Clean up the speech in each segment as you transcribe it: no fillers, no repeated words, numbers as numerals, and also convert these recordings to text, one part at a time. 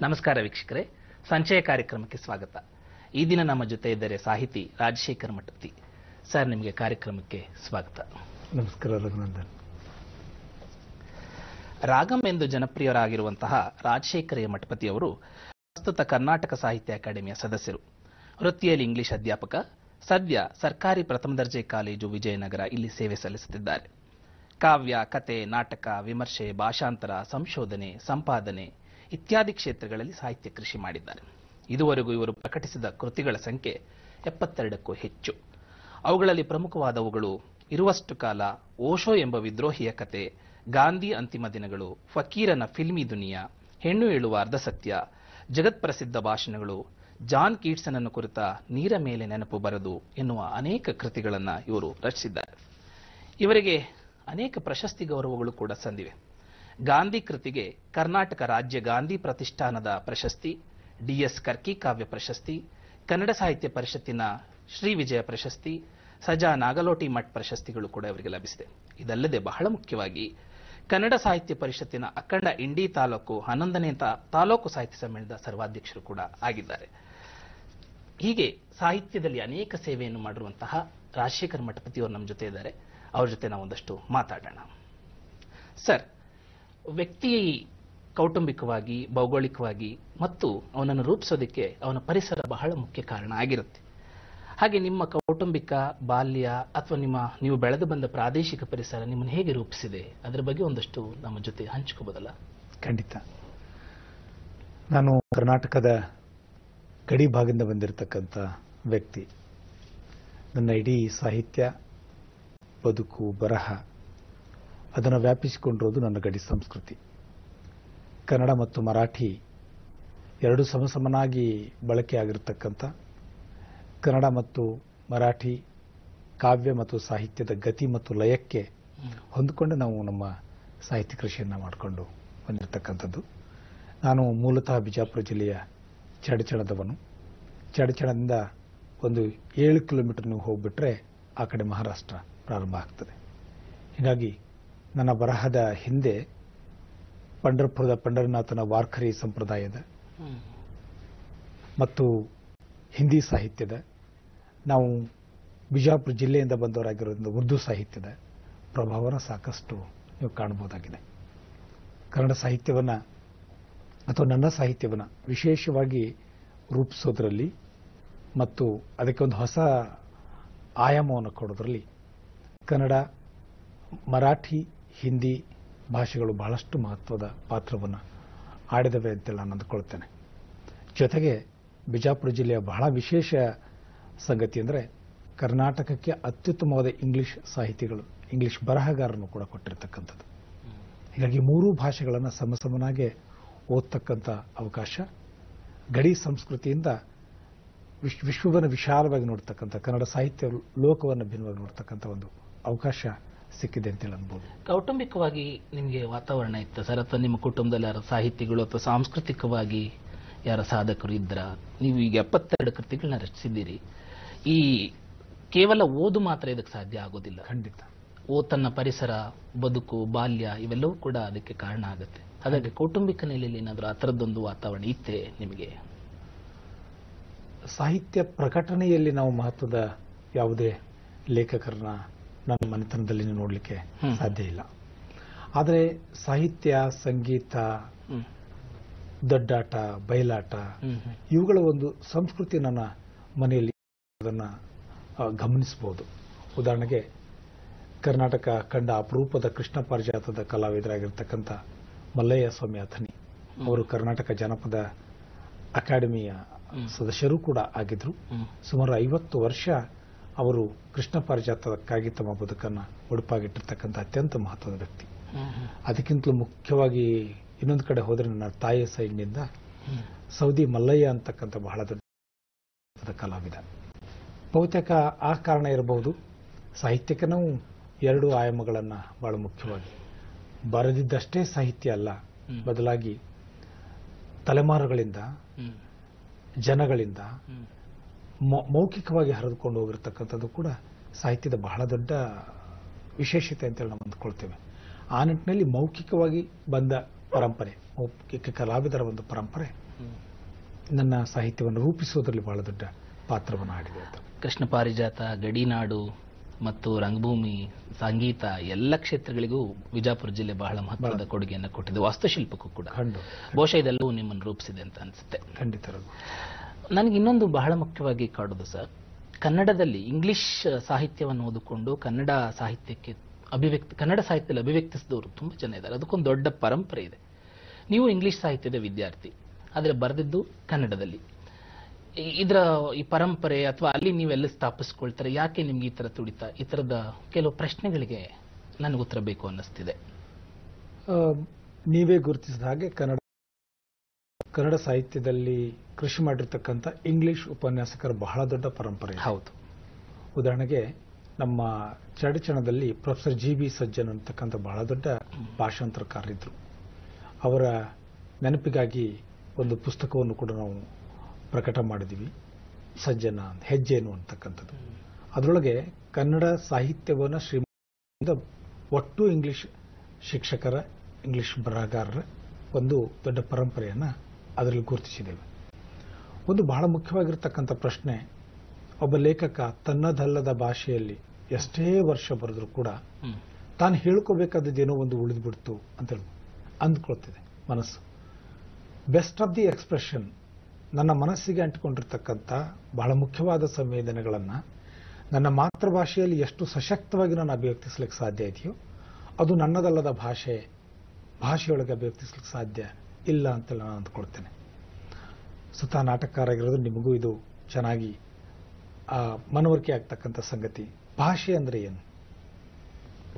ನಮಸ್ಕಾರ ವೀಕ್ಷಕರೇ, ಸಂಚಯ ಕಾರ್ಯಕ್ರಮಕ್ಕೆ ಸ್ವಾಗತ. ಈ ದಿನ ನಮ್ಮ ಜೊತೆ ಇದ್ದರೆ ಸಾಹಿತಿ ರಾಜಶೇಖರ್ ಮಠಪತಿ ಸರ್. ನಿಮಗೆ ಕಾರ್ಯಕ್ರಮಕ್ಕೆ ಸ್ವಾಗತ. ನಮಸ್ಕಾರ ರಘುನಂದನ್. ರಾಗಂ ಎಂದು ಜನಪ್ರಿಯರಾಗಿರುವಂತಹ ರಾಜಶೇಖರ ಮಠಪತಿ ಅವರು ಪ್ರಸ್ತುತ ಕರ್ನಾಟಕ ಸಾಹಿತ್ಯ ಅಕಾಡೆಮಿಯ ಸದಸ್ಯರು. ವೃತ್ತಿಯಲ್ಲಿ ಇಂಗ್ಲಿಷ್ ಅಧ್ಯಾಪಕ. ಸದ್ಯ ಸರ್ಕಾರಿ ಪ್ರಥಮ ದರ್ಜೆ ಕಾಲೇಜು ವಿಜಯನಗರ ಇಲ್ಲಿ ಸೇವೆ ಸಲ್ಲಿಸುತ್ತಿದ್ದಾರೆ. ಕಾವ್ಯ, ಕತೆ, ನಾಟಕ, ವಿಮರ್ಶೆ, ಭಾಷಾಂತರ, ಸಂಶೋಧನೆ, ಸಂಪಾದನೆ ಇತ್ಯಾದಿ ಕ್ಷೇತ್ರಗಳಲ್ಲಿ ಸಾಹಿತ್ಯ ಕೃಷಿ ಮಾಡಿದ್ದಾರೆ. ಇದುವರೆಗೂ ಇವರು ಪ್ರಕಟಿಸಿದ ಕೃತಿಗಳ ಸಂಖ್ಯೆ 72ಕ್ಕೂ ಹೆಚ್ಚು. ಅವುಗಳಲ್ಲಿ ಪ್ರಮುಖವಾದವುಗಳು ಇರುವಷ್ಟು ಕಾಲ, ಓಶೋ ಎಂಬ ವಿದ್ರೋಹಿಯ ಕತೆ, ಗಾಂಧಿ ಅಂತಿಮ ದಿನಗಳು, ಫಕೀರನ ಫಿಲ್ಮಿ ದುನಿಯಾ, ಹೆಣ್ಣು ಹೇಳುವ ಅರ್ಧಸತ್ಯ, ಜಗತ್ಪ್ರಸಿದ್ಧ ಭಾಷಣಗಳು, ಜಾನ್ ಕೀಟ್ಸನನ್ನು ಕುರಿತ ನೀರ ಮೇಲೆ ನೆನಪು ಬರದು ಎನ್ನುವ ಅನೇಕ ಕೃತಿಗಳನ್ನು ಇವರು ರಚಿಸಿದ್ದಾರೆ. ಇವರಿಗೆ ಅನೇಕ ಪ್ರಶಸ್ತಿ ಗೌರವಗಳು ಕೂಡ ಸಂದಿವೆ. ಗಾಂಧಿ ಕೃತಿಗೆ ಕರ್ನಾಟಕ ರಾಜ್ಯ ಗಾಂಧಿ ಪ್ರತಿಷ್ಠಾನದ ಪ್ರಶಸ್ತಿ, ಡಿ.ಎಸ್. ಕರ್ಕಿ ಕಾವ್ಯ ಪ್ರಶಸ್ತಿ, ಕನ್ನಡ ಸಾಹಿತ್ಯ ಪರಿಷತ್ತಿನ ಶ್ರೀ ವಿಜಯ ಪ್ರಶಸ್ತಿ, ಸಜಾ ನಾಗಲೋಟಿ ಮಠ್ ಪ್ರಶಸ್ತಿಗಳು ಕೂಡ ಇವರಿಗೆ ಲಭಿಸಿದೆ. ಇದಲ್ಲದೆ ಬಹಳ ಮುಖ್ಯವಾಗಿ ಕನ್ನಡ ಸಾಹಿತ್ಯ ಪರಿಷತ್ತಿನ ಅಖಂಡ ಇಂಡಿ ತಾಲೂಕು 11ನೇ ತಾಲೂಕು ಸಾಹಿತ್ಯ ಸಮ್ಮೇಳನದ ಸರ್ವಾಧ್ಯಕ್ಷರು ಕೂಡ ಆಗಿದ್ದಾರೆ. ಹೀಗೆ ಸಾಹಿತ್ಯದಲ್ಲಿ ಅನೇಕ ಸೇವೆಯನ್ನು ಮಾಡಿರುವಂತಹ ರಾಜಶೇಖರ್ ಮಠಪತಿ ಅವರು ನಮ್ಮ ಜೊತೆ ಇದ್ದಾರೆ. ಅವ್ರ ಜೊತೆ ನಾವು ಒಂದಷ್ಟು ಮಾತಾಡೋಣ. ಸರ್, ವ್ಯಕ್ತಿ ಕೌಟುಂಬಿಕವಾಗಿ, ಭೌಗೋಳಿಕವಾಗಿ ಮತ್ತು ಅವನನ್ನು ರೂಪಿಸೋದಕ್ಕೆ ಅವನ ಪರಿಸರ ಬಹಳ ಮುಖ್ಯ ಕಾರಣ ಆಗಿರುತ್ತೆ. ಹಾಗೆ ನಿಮ್ಮ ಕೌಟುಂಬಿಕ ಬಾಲ್ಯ ಅಥವಾ ನೀವು ಬೆಳೆದು ಬಂದ ಪ್ರಾದೇಶಿಕ ಪರಿಸರ ನಿಮ್ಮನ್ನು ಹೇಗೆ ರೂಪಿಸಿದೆ, ಅದರ ಬಗ್ಗೆ ಒಂದಷ್ಟು ನಮ್ಮ ಜೊತೆ ಹಂಚ್ಕೋಬೋದಲ್ಲ? ಖಂಡಿತ. ನಾನು ಕರ್ನಾಟಕದ ಗಡಿ ಭಾಗದಿಂದ ಬಂದಿರತಕ್ಕಂಥ ವ್ಯಕ್ತಿ. ನನ್ನ ಇಡೀ ಸಾಹಿತ್ಯ, ಬದುಕು, ಬರಹ ಅದನ್ನು ವ್ಯಾಪಿಸಿಕೊಂಡಿರೋದು ನನ್ನ ಗಡಿ ಸಂಸ್ಕೃತಿ. ಕನ್ನಡ ಮತ್ತು ಮರಾಠಿ ಎರಡು ಸಮಸಮನಾಗಿ ಬಳಕೆಯಾಗಿರ್ತಕ್ಕಂಥ, ಕನ್ನಡ ಮತ್ತು ಮರಾಠಿ ಕಾವ್ಯ ಮತ್ತು ಸಾಹಿತ್ಯದ ಗತಿ ಮತ್ತು ಲಯಕ್ಕೆ ಹೊಂದಿಕೊಂಡು ನಾವು ನಮ್ಮ ಸಾಹಿತ್ಯ ಕೃಷಿಯನ್ನು ಮಾಡಿಕೊಂಡು ಬಂದಿರತಕ್ಕಂಥದ್ದು. ನಾನು ಮೂಲತಃ ಬಿಜಾಪುರ ಜಿಲ್ಲೆಯ ಚಡಚಣದವನು. ಚಡಚಣದಿಂದ ಒಂದು 7 ಕಿಲೋಮೀಟರ್ ನೀವು ಹೋಗ್ಬಿಟ್ರೆ ಆ ಕಡೆ ಮಹಾರಾಷ್ಟ್ರ ಪ್ರಾರಂಭ ಆಗ್ತದೆ. ಹೀಗಾಗಿ ನನ್ನ ಬರಹದ ಹಿಂದೆ ಪಂಢರಪುರದ ಪಂಢರನಾಥನ ವಾರ್ಖರಿ ಸಂಪ್ರದಾಯದ ಮತ್ತು ಹಿಂದಿ ಸಾಹಿತ್ಯದ, ನಾವು ಬಿಜಾಪುರ ಜಿಲ್ಲೆಯಿಂದ ಬಂದವರಾಗಿರೋದ್ರಿಂದ ಉರ್ದು ಸಾಹಿತ್ಯದ ಪ್ರಭಾವನ ಸಾಕಷ್ಟು ನೀವು ಕಾಣಬಹುದಾಗಿದೆ. ಕನ್ನಡ ಸಾಹಿತ್ಯವನ್ನು ಅಥವಾ ನನ್ನ ಸಾಹಿತ್ಯವನ್ನು ವಿಶೇಷವಾಗಿ ರೂಪಿಸೋದ್ರಲ್ಲಿ ಮತ್ತು ಅದಕ್ಕೆ ಒಂದು ಹೊಸ ಆಯಾಮವನ್ನು ಕೊಡೋದ್ರಲ್ಲಿ ಕನ್ನಡ, ಮರಾಠಿ, ಹಿಂದಿ ಭಾಷೆಗಳು ಬಹಳಷ್ಟು ಮಹತ್ವದ ಪಾತ್ರವನ್ನು ಆಡಿದವೆ ಅಂತೆಲ್ಲ ನಾನು ಅಂದುಕೊಳ್ತೇನೆ. ಜೊತೆಗೆ ಬಿಜಾಪುರ ಜಿಲ್ಲೆಯ ಬಹಳ ವಿಶೇಷ ಸಂಗತಿ ಅಂದರೆ ಕರ್ನಾಟಕಕ್ಕೆ ಅತ್ಯುತ್ತಮವಾದ ಇಂಗ್ಲಿಷ್ ಸಾಹಿತಿಗಳು, ಇಂಗ್ಲಿಷ್ ಬರಹಗಾರರನ್ನು ಕೂಡ ಕೊಟ್ಟಿರ್ತಕ್ಕಂಥದ್ದು. ಹೀಗಾಗಿ 3 ಭಾಷೆಗಳನ್ನು ಸಮಸಮನಾಗೆ ಓದ್ತಕ್ಕಂಥ ಅವಕಾಶ, ಗಡಿ ಸಂಸ್ಕೃತಿಯಿಂದ ವಿಶ್ವವನ್ನು ವಿಶಾಲವಾಗಿ ನೋಡ್ತಕ್ಕಂಥ, ಕನ್ನಡ ಸಾಹಿತ್ಯ ಲೋಕವನ್ನು ಭಿನ್ನವಾಗಿ ನೋಡ್ತಕ್ಕಂಥ ಒಂದು ಅವಕಾಶ ಸಿಕ್ಕಿದೆ ಅಂತೇಳಿ ಅನ್ಬೋದು. ಕೌಟುಂಬಿಕವಾಗಿ ನಿಮಗೆ ವಾತಾವರಣ ಇತ್ತು ಸರ್, ಅಥವಾ ನಿಮ್ಮ ಕುಟುಂಬದಲ್ಲಿ ಯಾರ ಸಾಹಿತಿಗಳು ಅಥವಾ ಸಾಂಸ್ಕೃತಿಕವಾಗಿ ಯಾರ ಸಾಧಕರು ಇದ್ರ? ನೀವು ಈಗ 72 ಕೃತಿಗಳನ್ನ ರಚಿಸಿದ್ದೀರಿ. ಈ ಕೇವಲ ಓದು ಮಾತ್ರ ಇದಕ್ಕೆ ಸಾಧ್ಯ ಆಗೋದಿಲ್ಲ. ಖಂಡಿತ. ತನ್ನ ಪರಿಸರ, ಬದುಕು, ಬಾಲ್ಯ ಇವೆಲ್ಲವೂ ಕೂಡ ಅದಕ್ಕೆ ಕಾರಣ ಆಗುತ್ತೆ. ಹಾಗಾಗಿ ಕೌಟುಂಬಿಕ ನೆಲೆಯಲ್ಲಿ ಏನಾದರೂ ಆ ಥರದ್ದೊಂದು ವಾತಾವರಣ ಇತ್ತೇ ನಿಮಗೆ? ಸಾಹಿತ್ಯ ಪ್ರಕಟಣೆಯಲ್ಲಿ ನಾವು ಮಹತ್ವದ ಯಾವುದೇ ಲೇಖಕರನ್ನ ನನ್ನ ಮನೆತನದಲ್ಲಿ ನೋಡಲಿಕ್ಕೆ ಸಾಧ್ಯ ಇಲ್ಲ. ಆದರೆ ಸಾಹಿತ್ಯ, ಸಂಗೀತ, ದೊಡ್ಡಾಟ, ಬಯಲಾಟ ಇವುಗಳ ಒಂದು ಸಂಸ್ಕೃತಿ ನನ್ನ ಮನೆಯಲ್ಲಿ ಅದನ್ನು ಗಮನಿಸಬಹುದು. ಉದಾಹರಣೆಗೆ ಕರ್ನಾಟಕ ಕಂಡ ಅಪರೂಪದ ಕೃಷ್ಣ ಪಾರಿಜಾತದ ಕಲಾವಿದರಾಗಿರ್ತಕ್ಕಂಥ ಮಲ್ಲಯ್ಯ ಸ್ವಾಮಿ ಅಥಣಿ ಅವರು ಕರ್ನಾಟಕ ಜನಪದ ಅಕಾಡೆಮಿಯ ಸದಸ್ಯರೂ ಕೂಡ ಆಗಿದ್ರು. ಸುಮಾರು 50 ವರ್ಷ ಅವರು ಕೃಷ್ಣ ಪಾರಿಜಾತಕ್ಕಾಗಿ ತಮ್ಮ ಬದುಕನ್ನು ಒಡುಪಾಗಿಟ್ಟಿರ್ತಕ್ಕಂಥ ಅತ್ಯಂತ ಮಹತ್ವದ ವ್ಯಕ್ತಿ. ಅದಕ್ಕಿಂತಲೂ ಮುಖ್ಯವಾಗಿ ಇನ್ನೊಂದು ಕಡೆ ಹೋದರೆ ನನ್ನ ತಾಯಿಯ ಸೈಡ್ನಿಂದ ಸೌದಿ ಮಲ್ಲಯ್ಯ ಅಂತಕ್ಕಂಥ ಬಹಳ ದೊಡ್ಡ ಕಲಾವಿದ. ಬಹುತೇಕ ಆ ಕಾರಣ ಇರಬಹುದು. ಸಾಹಿತ್ಯಕ್ಕೆ ನಾವು 2 ಆಯಾಮಗಳನ್ನು ಬಹಳ ಮುಖ್ಯವಾಗಿ, ಬರೆದಿದ್ದಷ್ಟೇ ಸಾಹಿತ್ಯ ಅಲ್ಲ, ಬದಲಾಗಿ ತಲೆಮಾರುಗಳಿಂದ, ಜನಗಳಿಂದ ಮೌಖಿಕವಾಗಿ ಹರಿದುಕೊಂಡು ಹೋಗಿರ್ತಕ್ಕಂಥದ್ದು ಕೂಡ ಸಾಹಿತ್ಯದ ಬಹಳ ದೊಡ್ಡ ವಿಶೇಷತೆ ಅಂತೇಳಿ ನಾವು ಅಂದ್ಕೊಳ್ತೇವೆ. ಆ ನಿಟ್ಟಿನಲ್ಲಿ ಮೌಖಿಕವಾಗಿ ಬಂದ ಪರಂಪರೆ, ಮೌಖಿಕ ಕಲಾವಿದರ ಒಂದು ಪರಂಪರೆ ನನ್ನ ಸಾಹಿತ್ಯವನ್ನು ರೂಪಿಸುವುದರಲ್ಲಿ ಬಹಳ ದೊಡ್ಡ ಪಾತ್ರವನ್ನು ಆಡಿದೆ ಅಂತ. ಕೃಷ್ಣ ಪಾರಿಜಾತ, ಗಡಿನಾಡು ಮತ್ತು ರಂಗಭೂಮಿ, ಸಂಗೀತ ಎಲ್ಲ ಕ್ಷೇತ್ರಗಳಿಗೂ ವಿಜಾಪುರ ಜಿಲ್ಲೆ ಬಹಳ ಮಹತ್ವದ ಕೊಡುಗೆಯನ್ನು ಕೊಟ್ಟಿದೆ. ವಾಸ್ತುಶಿಲ್ಪಕ್ಕೂ ಕೂಡ ಬಹುಶಃ ಇದೆಲ್ಲವೂ ನಿಮ್ಮನ್ನು ರೂಪಿಸಿದೆ ಅಂತ ಅನಿಸುತ್ತೆ. ಖಂಡಿತ. ನನಗೆ ಇನ್ನೊಂದು ಬಹಳ ಮುಖ್ಯವಾಗಿ ಕಾಡುದು ಸರ್, ಕನ್ನಡದಲ್ಲಿ ಇಂಗ್ಲಿಷ್ ಸಾಹಿತ್ಯವನ್ನು ಓದಿಕೊಂಡು ಕನ್ನಡ ಸಾಹಿತ್ಯದಲ್ಲಿ ಅಭಿವ್ಯಕ್ತಿಸಿದವರು ತುಂಬಾ ಜನ ಇದ್ದಾರೆ. ಅದಕ್ಕೊಂದು ದೊಡ್ಡ ಪರಂಪರೆ ಇದೆ. ನೀವು ಇಂಗ್ಲಿಷ್ ಸಾಹಿತ್ಯದ ವಿದ್ಯಾರ್ಥಿ, ಆದರೆ ಬರೆದಿದ್ದು ಕನ್ನಡದಲ್ಲಿ. ಈ ಪರಂಪರೆ ಅಥವಾ ಅಲ್ಲಿ ನೀವೆಲ್ಲ ಸ್ಥಾಪಿಸ್ಕೊಳ್ತಾರೆ, ಯಾಕೆ ನಿಮ್ಗೆ ಈ ತರ ತುಡಿತ? ಈ ತರದ ಕೆಲವು ಪ್ರಶ್ನೆಗಳಿಗೆ ನನಗೆ ಉತ್ತರ ಬೇಕು ಅನ್ನಿಸ್ತಿದೆ. ನೀವೇ ಗುರುತಿಸಿದ ಹಾಗೆ ಕನ್ನಡ ಸಾಹಿತ್ಯದಲ್ಲಿ ಕೃಷಿ ಮಾಡಿರ್ತಕ್ಕಂಥ ಇಂಗ್ಲಿಷ್ ಉಪನ್ಯಾಸಕರ ಬಹಳ ದೊಡ್ಡ ಪರಂಪರೆ. ಹೌದು. ಉದಾಹರಣೆಗೆ ನಮ್ಮ ಚಡಚಣದಲ್ಲಿ ಪ್ರೊಫೆಸರ್ ಜಿ.ಬಿ. ಸಜ್ಜನ್ ಅಂತಕ್ಕಂಥ ಬಹಳ ದೊಡ್ಡ ಭಾಷಾಂತರಕಾರರಿದ್ರು. ಅವರ ನೆನಪಿಗಾಗಿ ಒಂದು ಪುಸ್ತಕವನ್ನು ಕೂಡ ನಾವು ಪ್ರಕಟ ಮಾಡಿದ್ದೀವಿ, ಸಜ್ಜನ ಹೆಜ್ಜೇನು ಅಂತಕ್ಕಂಥದ್ದು. ಅದರೊಳಗೆ ಕನ್ನಡ ಸಾಹಿತ್ಯವನ್ನು ಒಟ್ಟು ಇಂಗ್ಲಿಷ್ ಶಿಕ್ಷಕರ, ಇಂಗ್ಲಿಷ್ ಬರಹಗಾರರ ಒಂದು ದೊಡ್ಡ ಪರಂಪರೆಯನ್ನು ಅದರಲ್ಲಿ ಗುರುತಿಸಿದ್ದೇವೆ. ಒಂದು ಬಹಳ ಮುಖ್ಯವಾಗಿರ್ತಕ್ಕಂಥ ಪ್ರಶ್ನೆ, ಒಬ್ಬ ಲೇಖಕ ತನ್ನದಲ್ಲದ ಭಾಷೆಯಲ್ಲಿ ಎಷ್ಟೇ ವರ್ಷ ಬರೆದ್ರೂ ಕೂಡ ತಾನು ಹೇಳ್ಕೋಬೇಕಾದದ್ದೇನೋ ಒಂದು ಉಳಿದ್ಬಿಡ್ತು ಅಂತ ಅಂದ್ಕೊಳ್ತಿದೆ ಮನಸ್ಸು. ಬೆಸ್ಟ್ ಆಫ್ ದಿ ಎಕ್ಸ್ಪ್ರೆಷನ್, ನನ್ನ ಮನಸ್ಸಿಗೆ ಅಂಟಿಕೊಂಡಿರ್ತಕ್ಕಂಥ ಬಹಳ ಮುಖ್ಯವಾದ ಸಂವೇದನೆಗಳನ್ನು ನನ್ನ ಮಾತೃಭಾಷೆಯಲ್ಲಿ ಎಷ್ಟು ಸಶಕ್ತವಾಗಿ ನಾನು ಅಭಿವ್ಯಕ್ತಿಸ್ಲಿಕ್ಕೆ ಸಾಧ್ಯ ಇದೆಯೋ ಅದು ನನ್ನದಲ್ಲದ ಭಾಷೆಯೊಳಗೆ ಅಭಿವ್ಯಕ್ತಿಸ್ಲಿಕ್ಕೆ ಸಾಧ್ಯ ಇಲ್ಲ ಅಂತ ನಾನು ಅಂದ್ಕೊಳ್ತೇನೆ. ಸ್ವತಃ ನಾಟಕಕಾರ ಆಗಿರೋದು ನಿಮಗೂ ಇದು ಚೆನ್ನಾಗಿ ಮನವರಿಕೆ ಆಗ್ತಕ್ಕಂಥ ಸಂಗತಿ. ಭಾಷೆ ಅಂದ್ರೆ ಏನು?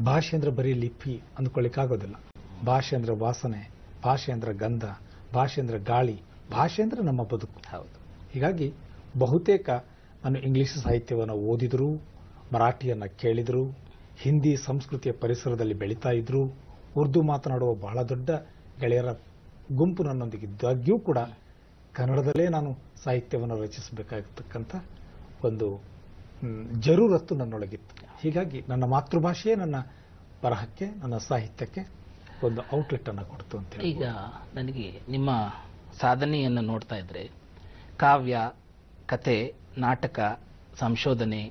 ಭಾಷೆ ಅಂದ್ರೆ ಬರೀ ಲಿಪಿ ಅಂದ್ಕೊಳ್ಳಿಕ್ಕಾಗೋದಿಲ್ಲ. ಭಾಷೆ ಅಂದ್ರೆ ವಾಸನೆ, ಭಾಷೆ ಅಂದ್ರೆ ಗಂಧ, ಭಾಷೆ ಅಂದ್ರೆ ಗಾಳಿ, ಭಾಷೆ ಅಂದ್ರೆ ನಮ್ಮ ಬದುಕು. ಹೌದು. ಹೀಗಾಗಿ ಬಹುತೇಕ ನಾನು ಇಂಗ್ಲಿಷ್ ಸಾಹಿತ್ಯವನ್ನು ಓದಿದ್ರು, ಮರಾಠಿಯನ್ನು ಕೇಳಿದ್ರು, ಹಿಂದಿ ಸಂಸ್ಕೃತಿಯ ಪರಿಸರದಲ್ಲಿ ಬೆಳೀತಾ ಇದ್ರು, ಉರ್ದು ಮಾತನಾಡುವ ಬಹಳ ದೊಡ್ಡ ಗೆಳೆಯರ ಗುಂಪು ನನ್ನೊಂದಿಗಿದ್ದಾಗ್ಯೂ ಕೂಡ ಕನ್ನಡದಲ್ಲೇ ನಾನು ಸಾಹಿತ್ಯವನ್ನು ರಚಿಸಬೇಕಾಗಿರ್ತಕ್ಕಂಥ ಒಂದು ಜರೂರತ್ತು ನನ್ನೊಳಗಿತ್ತು. ಹೀಗಾಗಿ ನನ್ನ ಮಾತೃಭಾಷೆಯೇ ನನ್ನ ಬರಹಕ್ಕೆ, ನನ್ನ ಸಾಹಿತ್ಯಕ್ಕೆ ಒಂದು ಔಟ್ಲೆಟ್ ಅನ್ನು ಕೊಡ್ತು ಅಂತ. ಈಗ ನನಗೆ ನಿಮ್ಮ ಸಾಧನೆಯನ್ನು ನೋಡ್ತಾ ಇದ್ರೆ ಕಾವ್ಯ, ಕತೆ, ನಾಟಕ, ಸಂಶೋಧನೆ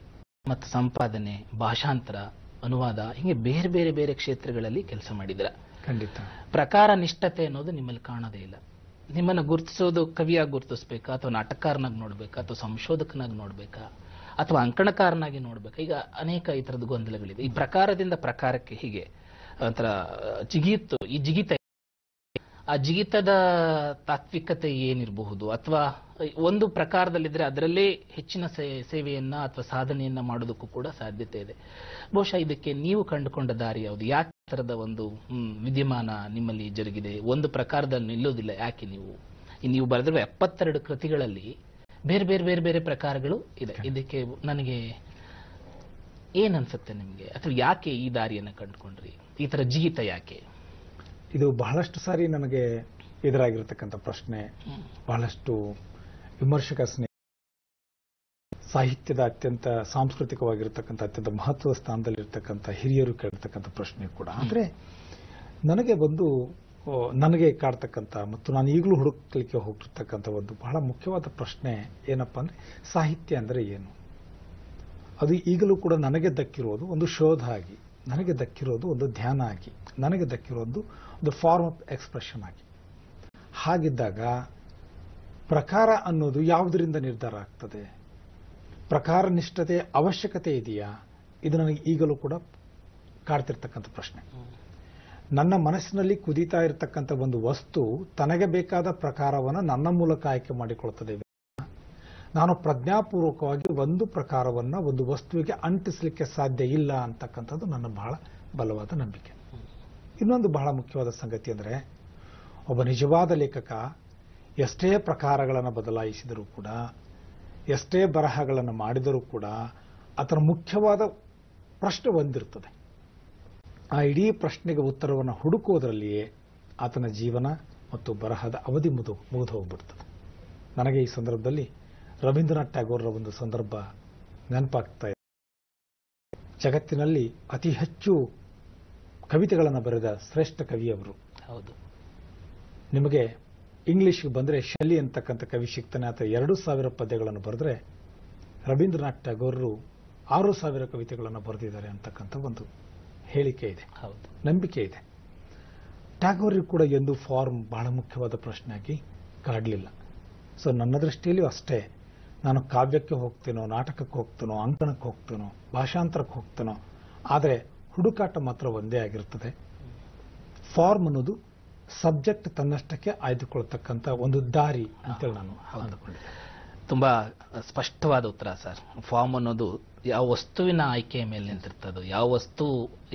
ಮತ್ತು ಸಂಪಾದನೆ, ಭಾಷಾಂತರ, ಅನುವಾದ, ಹೀಗೆ ಬೇರೆ ಬೇರೆ ಬೇರೆ ಕ್ಷೇತ್ರಗಳಲ್ಲಿ ಕೆಲಸ ಮಾಡಿದ್ರ. ಖಂಡಿತ. ಪ್ರಕಾರ ನಿಷ್ಠತೆ ಅನ್ನೋದು ನಿಮ್ಮಲ್ಲಿ ಕಾಣೋದೇ ಇಲ್ಲ. ನಿಮ್ಮನ್ನು ಗುರುತಿಸೋದು ಕವಿಯಾಗಿ ಗುರುತಿಸ್ಬೇಕಾ, ಅಥವಾ ನಾಟಕಕಾರನಾಗಿ ನೋಡ್ಬೇಕಾ, ಅಥವಾ ಸಂಶೋಧಕನಾಗಿ ನೋಡ್ಬೇಕಾ, ಅಥವಾ ಅಂಕಣಕಾರನಾಗಿ ನೋಡ್ಬೇಕಾ? ಈಗ ಅನೇಕ ಈ ತರದ ಗೊಂದಲಗಳಿದೆ. ಈ ಪ್ರಕಾರದಿಂದ ಪ್ರಕಾರಕ್ಕೆ ಹೀಗೆ ಒಂಥರ ಜಿಗಿತ್ತು. ಈ ಆ ಜಿಗಿತದ ತಾತ್ವಿಕತೆ ಏನಿರಬಹುದು? ಅಥವಾ ಒಂದು ಪ್ರಕಾರದಲ್ಲಿದ್ರೆ ಅದರಲ್ಲೇ ಹೆಚ್ಚಿನ ಸೇವೆಯನ್ನ ಅಥವಾ ಸಾಧನೆಯನ್ನ ಮಾಡೋದಕ್ಕೂ ಕೂಡ ಸಾಧ್ಯತೆ ಇದೆ. ಬಹುಶಃ ಇದಕ್ಕೆ ನೀವು ಕಂಡುಕೊಂಡ ದಾರಿ ಯಾವುದು? ಯಾಕೆ ತರದ ಒಂದು ವಿದ್ಯಮಾನ ನಿಮ್ಮಲ್ಲಿ ಜರುಗಿದೆ? ಒಂದು ಪ್ರಕಾರದಲ್ಲಿ ನಿಲ್ಲೋದಿಲ್ಲ ಯಾಕೆ? ನೀವು ಬರೆದಿರುವ 72 ಕೃತಿಗಳಲ್ಲಿ ಬೇರೆ ಬೇರೆ ಬೇರೆ ಬೇರೆ ಪ್ರಕಾರಗಳು ಇದೆ. ಇದಕ್ಕೆ ನನಗೆ ಏನನ್ಸುತ್ತೆ ನಿಮಗೆ? ಅಥವಾ ಯಾಕೆ ಈ ದಾರಿಯನ್ನು ಕಂಡುಕೊಂಡ್ರಿ? ಈ ತರ ಜಿಗಿತ ಯಾಕೆ? ಇದು ಬಹಳಷ್ಟು ಸಾರಿ ನನಗೆ ಎದುರಾಗಿರ್ತಕ್ಕಂಥ ಪ್ರಶ್ನೆ. ಬಹಳಷ್ಟು ವಿಮರ್ಶಕ ಸ್ನೇಹ, ಸಾಹಿತ್ಯದ ಅತ್ಯಂತ ಸಾಂಸ್ಕೃತಿಕವಾಗಿರ್ತಕ್ಕಂಥ ಅತ್ಯಂತ ಮಹತ್ವದ ಸ್ಥಾನದಲ್ಲಿರ್ತಕ್ಕಂಥ ಹಿರಿಯರು ಕೇಳ್ತಕ್ಕಂಥ ಪ್ರಶ್ನೆ ಕೂಡ. ಆದರೆ ನನಗೆ ಕಾಡ್ತಕ್ಕಂಥ ಮತ್ತು ನಾನು ಈಗಲೂ ಹುಡುಕಲಿಕ್ಕೆ ಹೋಗ್ತಿರ್ತಕ್ಕಂಥ ಒಂದು ಬಹಳ ಮುಖ್ಯವಾದ ಪ್ರಶ್ನೆ ಏನಪ್ಪಾ ಅಂದ್ರೆ, ಸಾಹಿತ್ಯ ಅಂದ್ರೆ ಏನು? ಅದು ಈಗಲೂ ಕೂಡ ನನಗೆ ದಕ್ಕಿರೋದು ಒಂದು ಶೋಧ ಆಗಿ, ನನಗೆ ದಕ್ಕಿರೋದು ಒಂದು ಧ್ಯಾನ ಆಗಿ, ನನಗೆ ದಕ್ಕಿರೋದು ಒಂದು ಫಾರ್ಮ್ ಆಫ್ ಎಕ್ಸ್ಪ್ರೆಷನ್ ಆಗಿ. ಹಾಗಿದ್ದಾಗ ಪ್ರಕಾರ ಅನ್ನೋದು ಯಾವುದರಿಂದ ನಿರ್ಧಾರ ಆಗ್ತದೆ? ಪ್ರಕಾರ ನಿಷ್ಠತೆ ಅವಶ್ಯಕತೆ ಇದೆಯಾ? ಇದು ನನಗೆ ಈಗಲೂ ಕೂಡ ಕಾಡ್ತಿರ್ತಕ್ಕಂಥ ಪ್ರಶ್ನೆ. ನನ್ನ ಮನಸ್ಸಿನಲ್ಲಿ ಕುದೀತಾ ಇರತಕ್ಕಂಥ ಒಂದು ವಸ್ತು ತನಗೆ ಬೇಕಾದ ಪ್ರಕಾರವನ್ನು ನನ್ನ ಮೂಲಕ ಆಯ್ಕೆ ಮಾಡಿಕೊಳ್ತದೆ. ನಾನು ಪ್ರಜ್ಞಾಪೂರ್ವಕವಾಗಿ ಒಂದು ಪ್ರಕಾರವನ್ನು ಒಂದು ವಸ್ತುವಿಗೆ ಅಂಟಿಸಲಿಕ್ಕೆ ಸಾಧ್ಯ ಇಲ್ಲ ಅಂತಕ್ಕಂಥದ್ದು ನನ್ನ ಬಹಳ ಬಲವಾದ ನಂಬಿಕೆ. ಇನ್ನೊಂದು ಬಹಳ ಮುಖ್ಯವಾದ ಸಂಗತಿ ಅಂದರೆ, ಒಬ್ಬ ನಿಜವಾದ ಲೇಖಕ ಎಷ್ಟೇ ಪ್ರಕಾರಗಳನ್ನು ಬದಲಾಯಿಸಿದರೂ ಕೂಡ, ಎಷ್ಟೇ ಬರಹಗಳನ್ನು ಮಾಡಿದರೂ ಕೂಡ ಅದರ ಮುಖ್ಯವಾದ ಪ್ರಶ್ನೆ ಒಂದಿರ್ತದೆ. ಆ ಇಡೀ ಪ್ರಶ್ನೆಗೆ ಉತ್ತರವನ್ನು ಹುಡುಕುವುದರಲ್ಲಿಯೇ ಆತನ ಜೀವನ ಮತ್ತು ಬರಹದ ಅವಧಿ ಮುಗಿದು ಹೋಗ್ಬಿಡ್ತದೆ. ನನಗೆ ಈ ಸಂದರ್ಭದಲ್ಲಿ ರವೀಂದ್ರನಾಥ್ ಟ್ಯಾಗೋರ್ರ ಒಂದು ಸಂದರ್ಭ ನೆನಪಾಗ್ತಾ ಇದೆ. ಜಗತ್ತಿನಲ್ಲಿ ಅತಿ ಹೆಚ್ಚು ಕವಿತೆಗಳನ್ನು ಬರೆದ ಶ್ರೇಷ್ಠ ಕವಿಯವರು. ಹೌದು. ನಿಮಗೆ ಇಂಗ್ಲಿಷ್ಗೆ ಬಂದರೆ ಶೆಲ್ಲಿ ಅಂತಕ್ಕಂಥ ಕವಿ ಸಿಗ್ತಾನೆ. ಆತ 2000 ಪದ್ಯಗಳನ್ನು ಬರೆದ್ರೆ ರವೀಂದ್ರನಾಥ್ ಟ್ಯಾಗೋರರು 6000 ಕವಿತೆಗಳನ್ನು ಬರೆದಿದ್ದಾರೆ ಅಂತಕ್ಕಂಥ ಒಂದು ಹೇಳಿಕೆ ಇದೆ, ಹೌದು, ನಂಬಿಕೆ ಇದೆ. ಟ್ಯಾಗೋರಿಗೆ ಕೂಡ ಎಂದು ಫಾರ್ಮ್ ಬಹಳ ಮುಖ್ಯವಾದ ಪ್ರಶ್ನೆಯಾಗಿ ಕಾಡಲಿಲ್ಲ. ಸೊ ನನ್ನ ದೃಷ್ಟಿಯಲ್ಲಿಯೂ ಅಷ್ಟೇ, ನಾನು ಕಾವ್ಯಕ್ಕೆ ಹೋಗ್ತೇನೋ, ನಾಟಕಕ್ಕೆ ಹೋಗ್ತೇನೋ, ಅಂಕಣಕ್ಕೆ ಹೋಗ್ತೇನೋ, ಭಾಷಾಂತರಕ್ಕೆ ಹೋಗ್ತೇನೋ, ಆದರೆ ಹುಡುಕಾಟ ಮಾತ್ರ ಒಂದೇ ಆಗಿರ್ತದೆ. ಫಾರ್ಮ್ ಅನ್ನೋದು ಸಬ್ಜೆಕ್ಟ್ ತನ್ನಷ್ಟಕ್ಕೆ ಆಯ್ದುಕೊಳ್ತಕ್ಕಂಥ ಒಂದು ದಾರಿ ಅಂತೇಳಿ ನಾನು ಅಂದುಕೊಂಡಿದ್ದೆ. ತುಂಬಾ ಸ್ಪಷ್ಟವಾದ ಉತ್ತರ ಸರ್. ಫಾರ್ಮ್ ಅನ್ನೋದು ಯಾವ ವಸ್ತುವಿನ ಆಯ್ಕೆಯ ಮೇಲೆ ನಿಂತಿರ್ತದೋ, ಯಾವ ವಸ್ತು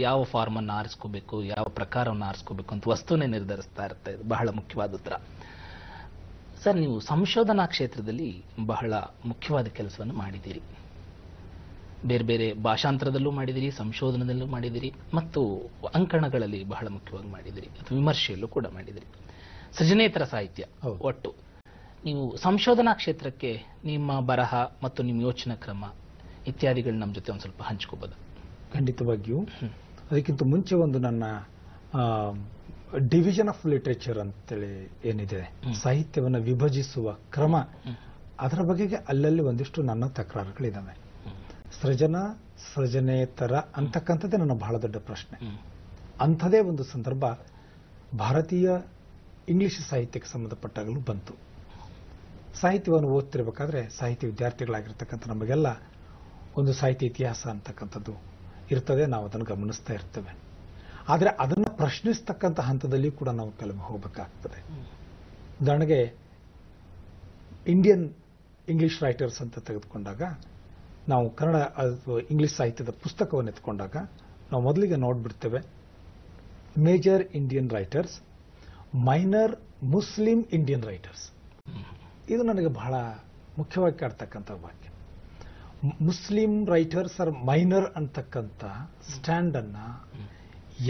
ಯಾವ ಫಾರ್ಮ್ ಅನ್ನು ಆರಿಸ್ಕೋಬೇಕು, ಯಾವ ಪ್ರಕಾರವನ್ನು ಆರಿಸ್ಕೋಬೇಕು ಅಂತ ವಸ್ತುನೇ ನಿರ್ಧರಿಸ್ತಾ ಇರುತ್ತೆ. ಇದು ಬಹಳ ಮುಖ್ಯವಾದ ಉತ್ತರ ಸರ್. ನೀವು ಸಂಶೋಧನಾ ಕ್ಷೇತ್ರದಲ್ಲಿ ಬಹಳ ಮುಖ್ಯವಾದ ಕೆಲಸವನ್ನು ಮಾಡಿದ್ದೀರಿ. ಬೇರೆ ಬೇರೆ ಭಾಷಾಂತರದಲ್ಲೂ ಮಾಡಿದಿರಿ, ಸಂಶೋಧನದಲ್ಲೂ ಮಾಡಿದಿರಿ, ಮತ್ತು ಅಂಕಣಗಳಲ್ಲಿ ಬಹಳ ಮುಖ್ಯವಾಗಿ ಮಾಡಿದಿರಿ, ಅಥವಾ ವಿಮರ್ಶೆಯಲ್ಲೂ ಕೂಡ ಮಾಡಿದಿರಿ. ಸೃಜನೇತರ ಸಾಹಿತ್ಯ ಒಟ್ಟು. ನೀವು ಸಂಶೋಧನಾ ಕ್ಷೇತ್ರಕ್ಕೆ ನಿಮ್ಮ ಬರಹ ಮತ್ತು ನಿಮ್ಮ ಯೋಚನಾ ಕ್ರಮ ಇತ್ಯಾದಿಗಳು ನಮ್ಮ ಜೊತೆ ಒಂದು ಸ್ವಲ್ಪ ಹಂಚ್ಕೋಬಹುದು? ಖಂಡಿತವಾಗಿಯೂ. ಅದಕ್ಕಿಂತ ಮುಂಚೆ ಒಂದು ನನ್ನ ಡಿವಿಷನ್ ಆಫ್ ಲಿಟರೇಚರ್ ಅಂತೇಳಿ ಏನಿದೆ, ಸಾಹಿತ್ಯವನ್ನು ವಿಭಜಿಸುವ ಕ್ರಮ, ಅದರ ಬಗೆಗೆ ಅಲ್ಲಲ್ಲಿ ಒಂದಿಷ್ಟು ನನ್ನ ತಕರಾರುಗಳಿದ್ದಾವೆ. ಸೃಜನೇತರ ಅಂತಕ್ಕಂಥದ್ದೇ ನನ್ನ ಬಹಳ ದೊಡ್ಡ ಪ್ರಶ್ನೆ. ಅಂಥದೇ ಒಂದು ಸಂದರ್ಭ ಭಾರತೀಯ ಇಂಗ್ಲಿಷ್ ಸಾಹಿತ್ಯಕ್ಕೆ ಸಂಬಂಧಪಟ್ಟಾಗಲೂ ಬಂತು. ಸಾಹಿತ್ಯವನ್ನು ಓದ್ತಿರ್ಬೇಕಾದ್ರೆ ಸಾಹಿತ್ಯ ವಿದ್ಯಾರ್ಥಿಗಳಾಗಿರ್ತಕ್ಕಂಥ ನಮಗೆಲ್ಲ ಒಂದು ಸಾಹಿತ್ಯ ಇತಿಹಾಸ ಅಂತಕ್ಕಂಥದ್ದು ಇರ್ತದೆ, ನಾವು ಅದನ್ನು ಗಮನಿಸ್ತಾ ಇರ್ತೇವೆ. ಆದರೆ ಅದನ್ನು ಪ್ರಶ್ನಿಸ್ತಕ್ಕಂಥ ಹಂತದಲ್ಲಿ ಕೂಡ ನಾವು ಕೆಲವು ಹೋಗಬೇಕಾಗ್ತದೆ. ಉದಾಹರಣೆಗೆ ಇಂಡಿಯನ್ ಇಂಗ್ಲಿಷ್ ರೈಟರ್ಸ್ ಅಂತ ತೆಗೆದುಕೊಂಡಾಗ, ನಾವು ಕನ್ನಡ ಇಂಗ್ಲಿಷ್ ಸಾಹಿತ್ಯದ ಪುಸ್ತಕವನ್ನು ಎತ್ಕೊಂಡಾಗ ನಾವು ಮೊದಲಿಗೆ ನೋಡ್ಬಿಡ್ತೇವೆ major Indian writers, minor Muslim Indian writers. ಇದು ನನಗೆ ಬಹಳ ಮುಖ್ಯವಾಗಿ ಕಾಡ್ತಕ್ಕಂಥ ವಾಕ್ಯ. ಮುಸ್ಲಿಂ ರೈಟರ್ಸ್ ಆರ್ ಮೈನರ್ ಅಂತಕ್ಕಂಥ ಸ್ಟ್ಯಾಂಡ್ ಅನ್ನ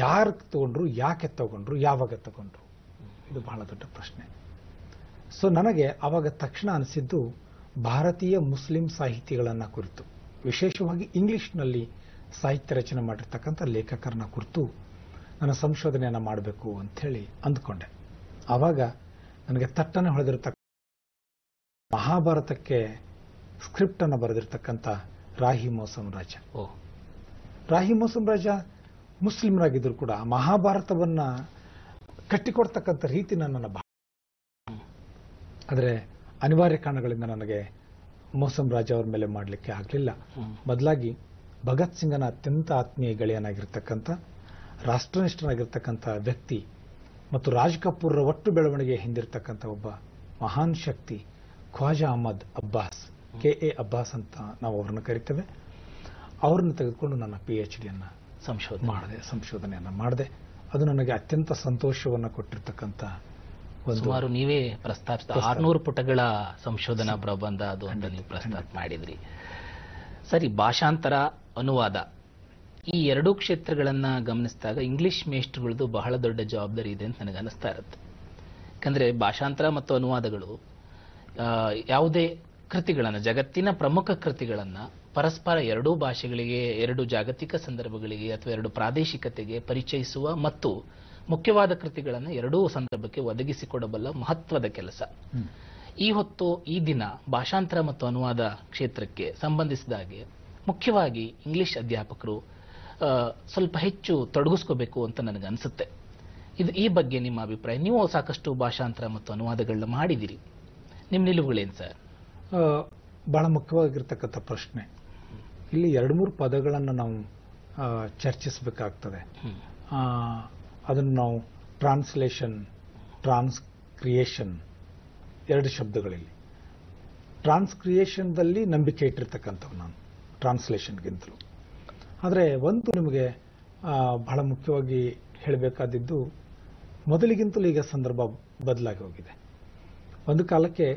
ಯಾರು ತಗೊಂಡ್ರು, ಯಾಕೆ ತಗೊಂಡ್ರು, ಯಾವಾಗ ತಗೊಂಡ್ರು, ಇದು ಬಹಳ ದೊಡ್ಡ ಪ್ರಶ್ನೆ. ಸೊ ನನಗೆ ಆವಾಗ ತಕ್ಷಣ ಅನಿಸಿದ್ದು ಭಾರತೀಯ ಮುಸ್ಲಿಂ ಸಾಹಿತಿಗಳನ್ನ ಕುರಿತು, ವಿಶೇಷವಾಗಿ ಇಂಗ್ಲಿಷ್ನಲ್ಲಿ ಸಾಹಿತ್ಯ ರಚನೆ ಮಾಡಿರ್ತಕ್ಕಂಥ ಲೇಖಕರನ್ನ ಕುರಿತು ನನ್ನ ಸಂಶೋಧನೆಯನ್ನು ಮಾಡಬೇಕು ಅಂಥೇಳಿ ಅಂದ್ಕೊಂಡೆ. ಆವಾಗ ನನಗೆ ತಟ್ಟನೆ ಹೊಳೆದಿರತಕ್ಕ ಮಹಾಭಾರತಕ್ಕೆ ಸ್ಕ್ರಿಪ್ಟ್ ಅನ್ನು ಬರೆದಿರ್ತಕ್ಕಂಥ ರಾಹಿ ಮೋಸಂ ರಾಜ. ರಾಹಿ ಮೋಸಂ ರಾಜ ಮುಸ್ಲಿಮರಾಗಿದ್ರು ಕೂಡ ಮಹಾಭಾರತವನ್ನ ಕಟ್ಟಿಕೊಡ್ತಕ್ಕಂಥ ರೀತಿ ನನ್ನ ಆದರೆ ಅನಿವಾರ್ಯ ಕಾರಣಗಳಿಂದ ನನಗೆ ಮೋಸಂ ರಾಜ ಅವರ ಮೇಲೆ ಮಾಡಲಿಕ್ಕೆ ಆಗಲಿಲ್ಲ. ಬದಲಾಗಿ ಭಗತ್ ಸಿಂಗನ ಅತ್ಯಂತ ಆತ್ಮೀಯ ಗೆಳೆಯನಾಗಿರ್ತಕ್ಕಂಥ, ರಾಷ್ಟ್ರನಿಷ್ಠನಾಗಿರ್ತಕ್ಕಂಥ ವ್ಯಕ್ತಿ ಮತ್ತು ರಾಜ್ ಕಪೂರ್ರ ಒಟ್ಟು ಬೆಳವಣಿಗೆ ಹಿಂದಿರ್ತಕ್ಕಂಥ ಒಬ್ಬ ಮಹಾನ್ ಶಕ್ತಿ ಖ್ವಾಜಾ ಅಹಮದ್ ಅಬ್ಬಾಸ್, KA ಅಬ್ಬಾಸ್ ಅಂತ ನಾವು ಅವರನ್ನು ಕರಿತೇವೆ, ಅವರನ್ನು ತೆಗೆದುಕೊಂಡು ನನ್ನ PhD ಸಂಶೋಧನೆಯನ್ನು ಮಾಡಿದೆ. ಅದು ನನಗೆ ಅತ್ಯಂತ ಸಂತೋಷವನ್ನು ಕೊಟ್ಟಿರ್ತಕ್ಕಂಥ ಸುಮಾರು ನೀವೇ ಪ್ರಸ್ತಾಪಿಸಿದ 600 ಪುಟಗಳ ಸಂಶೋಧನಾ ಪ್ರಬಂಧ ಅದು ಅಂತ ನೀವು ಪ್ರಸ್ತಾಪ ಮಾಡಿದ್ರಿ. ಸರಿ, ಭಾಷಾಂತರ, ಅನುವಾದ ಈ ಎರಡೂ ಕ್ಷೇತ್ರಗಳನ್ನ ಗಮನಿಸಿದಾಗ ಇಂಗ್ಲಿಷ್ ಮೇಷ್ಟ್ರುಗಳದ್ದು ಬಹಳ ದೊಡ್ಡ ಜವಾಬ್ದಾರಿ ಇದೆ ಅಂತ ನನಗೆ ಅನಿಸ್ತಾ ಇರುತ್ತೆ. ಯಾಕಂದ್ರೆ ಭಾಷಾಂತರ ಮತ್ತು ಅನುವಾದಗಳು ಯಾವುದೇ ಕೃತಿಗಳನ್ನು, ಜಗತ್ತಿನ ಪ್ರಮುಖ ಕೃತಿಗಳನ್ನು ಪರಸ್ಪರ ಎರಡೂ ಭಾಷೆಗಳಿಗೆ, ಎರಡು ಜಾಗತಿಕ ಸಂದರ್ಭಗಳಿಗೆ ಅಥವಾ ಎರಡು ಪ್ರಾದೇಶಿಕತೆಗೆ ಪರಿಚಯಿಸುವ ಮತ್ತು ಮುಖ್ಯವಾದ ಕೃತಿಗಳನ್ನು ಎರಡೂ ಸಂದರ್ಭಕ್ಕೆ ಒದಗಿಸಿಕೊಡಬಲ್ಲ ಮಹತ್ವದ ಕೆಲಸ. ಈ ಹೊತ್ತು ಈ ದಿನ ಭಾಷಾಂತರ ಮತ್ತು ಅನುವಾದ ಕ್ಷೇತ್ರಕ್ಕೆ ಸಂಬಂಧಿಸಿದ ಹಾಗೆ ಮುಖ್ಯವಾಗಿ ಇಂಗ್ಲಿಷ್ ಅಧ್ಯಾಪಕರು ಸ್ವಲ್ಪ ಹೆಚ್ಚು ತೊಡಗಿಸ್ಕೋಬೇಕು ಅಂತ ನನಗೆ ಅನಿಸುತ್ತೆ. ಈ ಬಗ್ಗೆ ನಿಮ್ಮ ಅಭಿಪ್ರಾಯ? ನೀವು ಸಾಕಷ್ಟು ಭಾಷಾಂತರ ಮತ್ತು ಅನುವಾದಗಳನ್ನ ಮಾಡಿದಿರಿ, ನಿಮ್ಮ ನಿಲುವುಗಳೇನು ಸರ್? ಬಹಳ ಮುಖ್ಯವಾಗಿರ್ತಕ್ಕಂಥ ಪ್ರಶ್ನೆ. ಇಲ್ಲಿ 2-3 ಪದಗಳನ್ನು ನಾವು ಚರ್ಚಿಸಬೇಕಾಗ್ತದೆ. ಅದನ್ನು ನಾವು ಟ್ರಾನ್ಸ್ಲೇಷನ್, ಟ್ರಾನ್ಸ್ಕ್ರಿಯೇಷನ್, 2 ಶಬ್ದಗಳಲ್ಲಿ. ಟ್ರಾನ್ಸ್ಕ್ರಿಯೇಷನ್ದಲ್ಲಿ ನಂಬಿಕೆ ಇಟ್ಟಿರ್ತಕ್ಕಂಥವು ನಾನು, ಟ್ರಾನ್ಸ್ಲೇಷನ್ಗಿಂತಲೂ. ಆದರೆ ಒಂದು ನಿಮಗೆ ಬಹಳ ಮುಖ್ಯವಾಗಿ ಹೇಳಬೇಕಾದಿದ್ದು, ಮೊದಲಿಗಿಂತಲೂ ಈಗ ಸಂದರ್ಭ ಬದಲಾಗಿ ಹೋಗಿದೆ. ಒಂದು ಕಾಲಕ್ಕೆ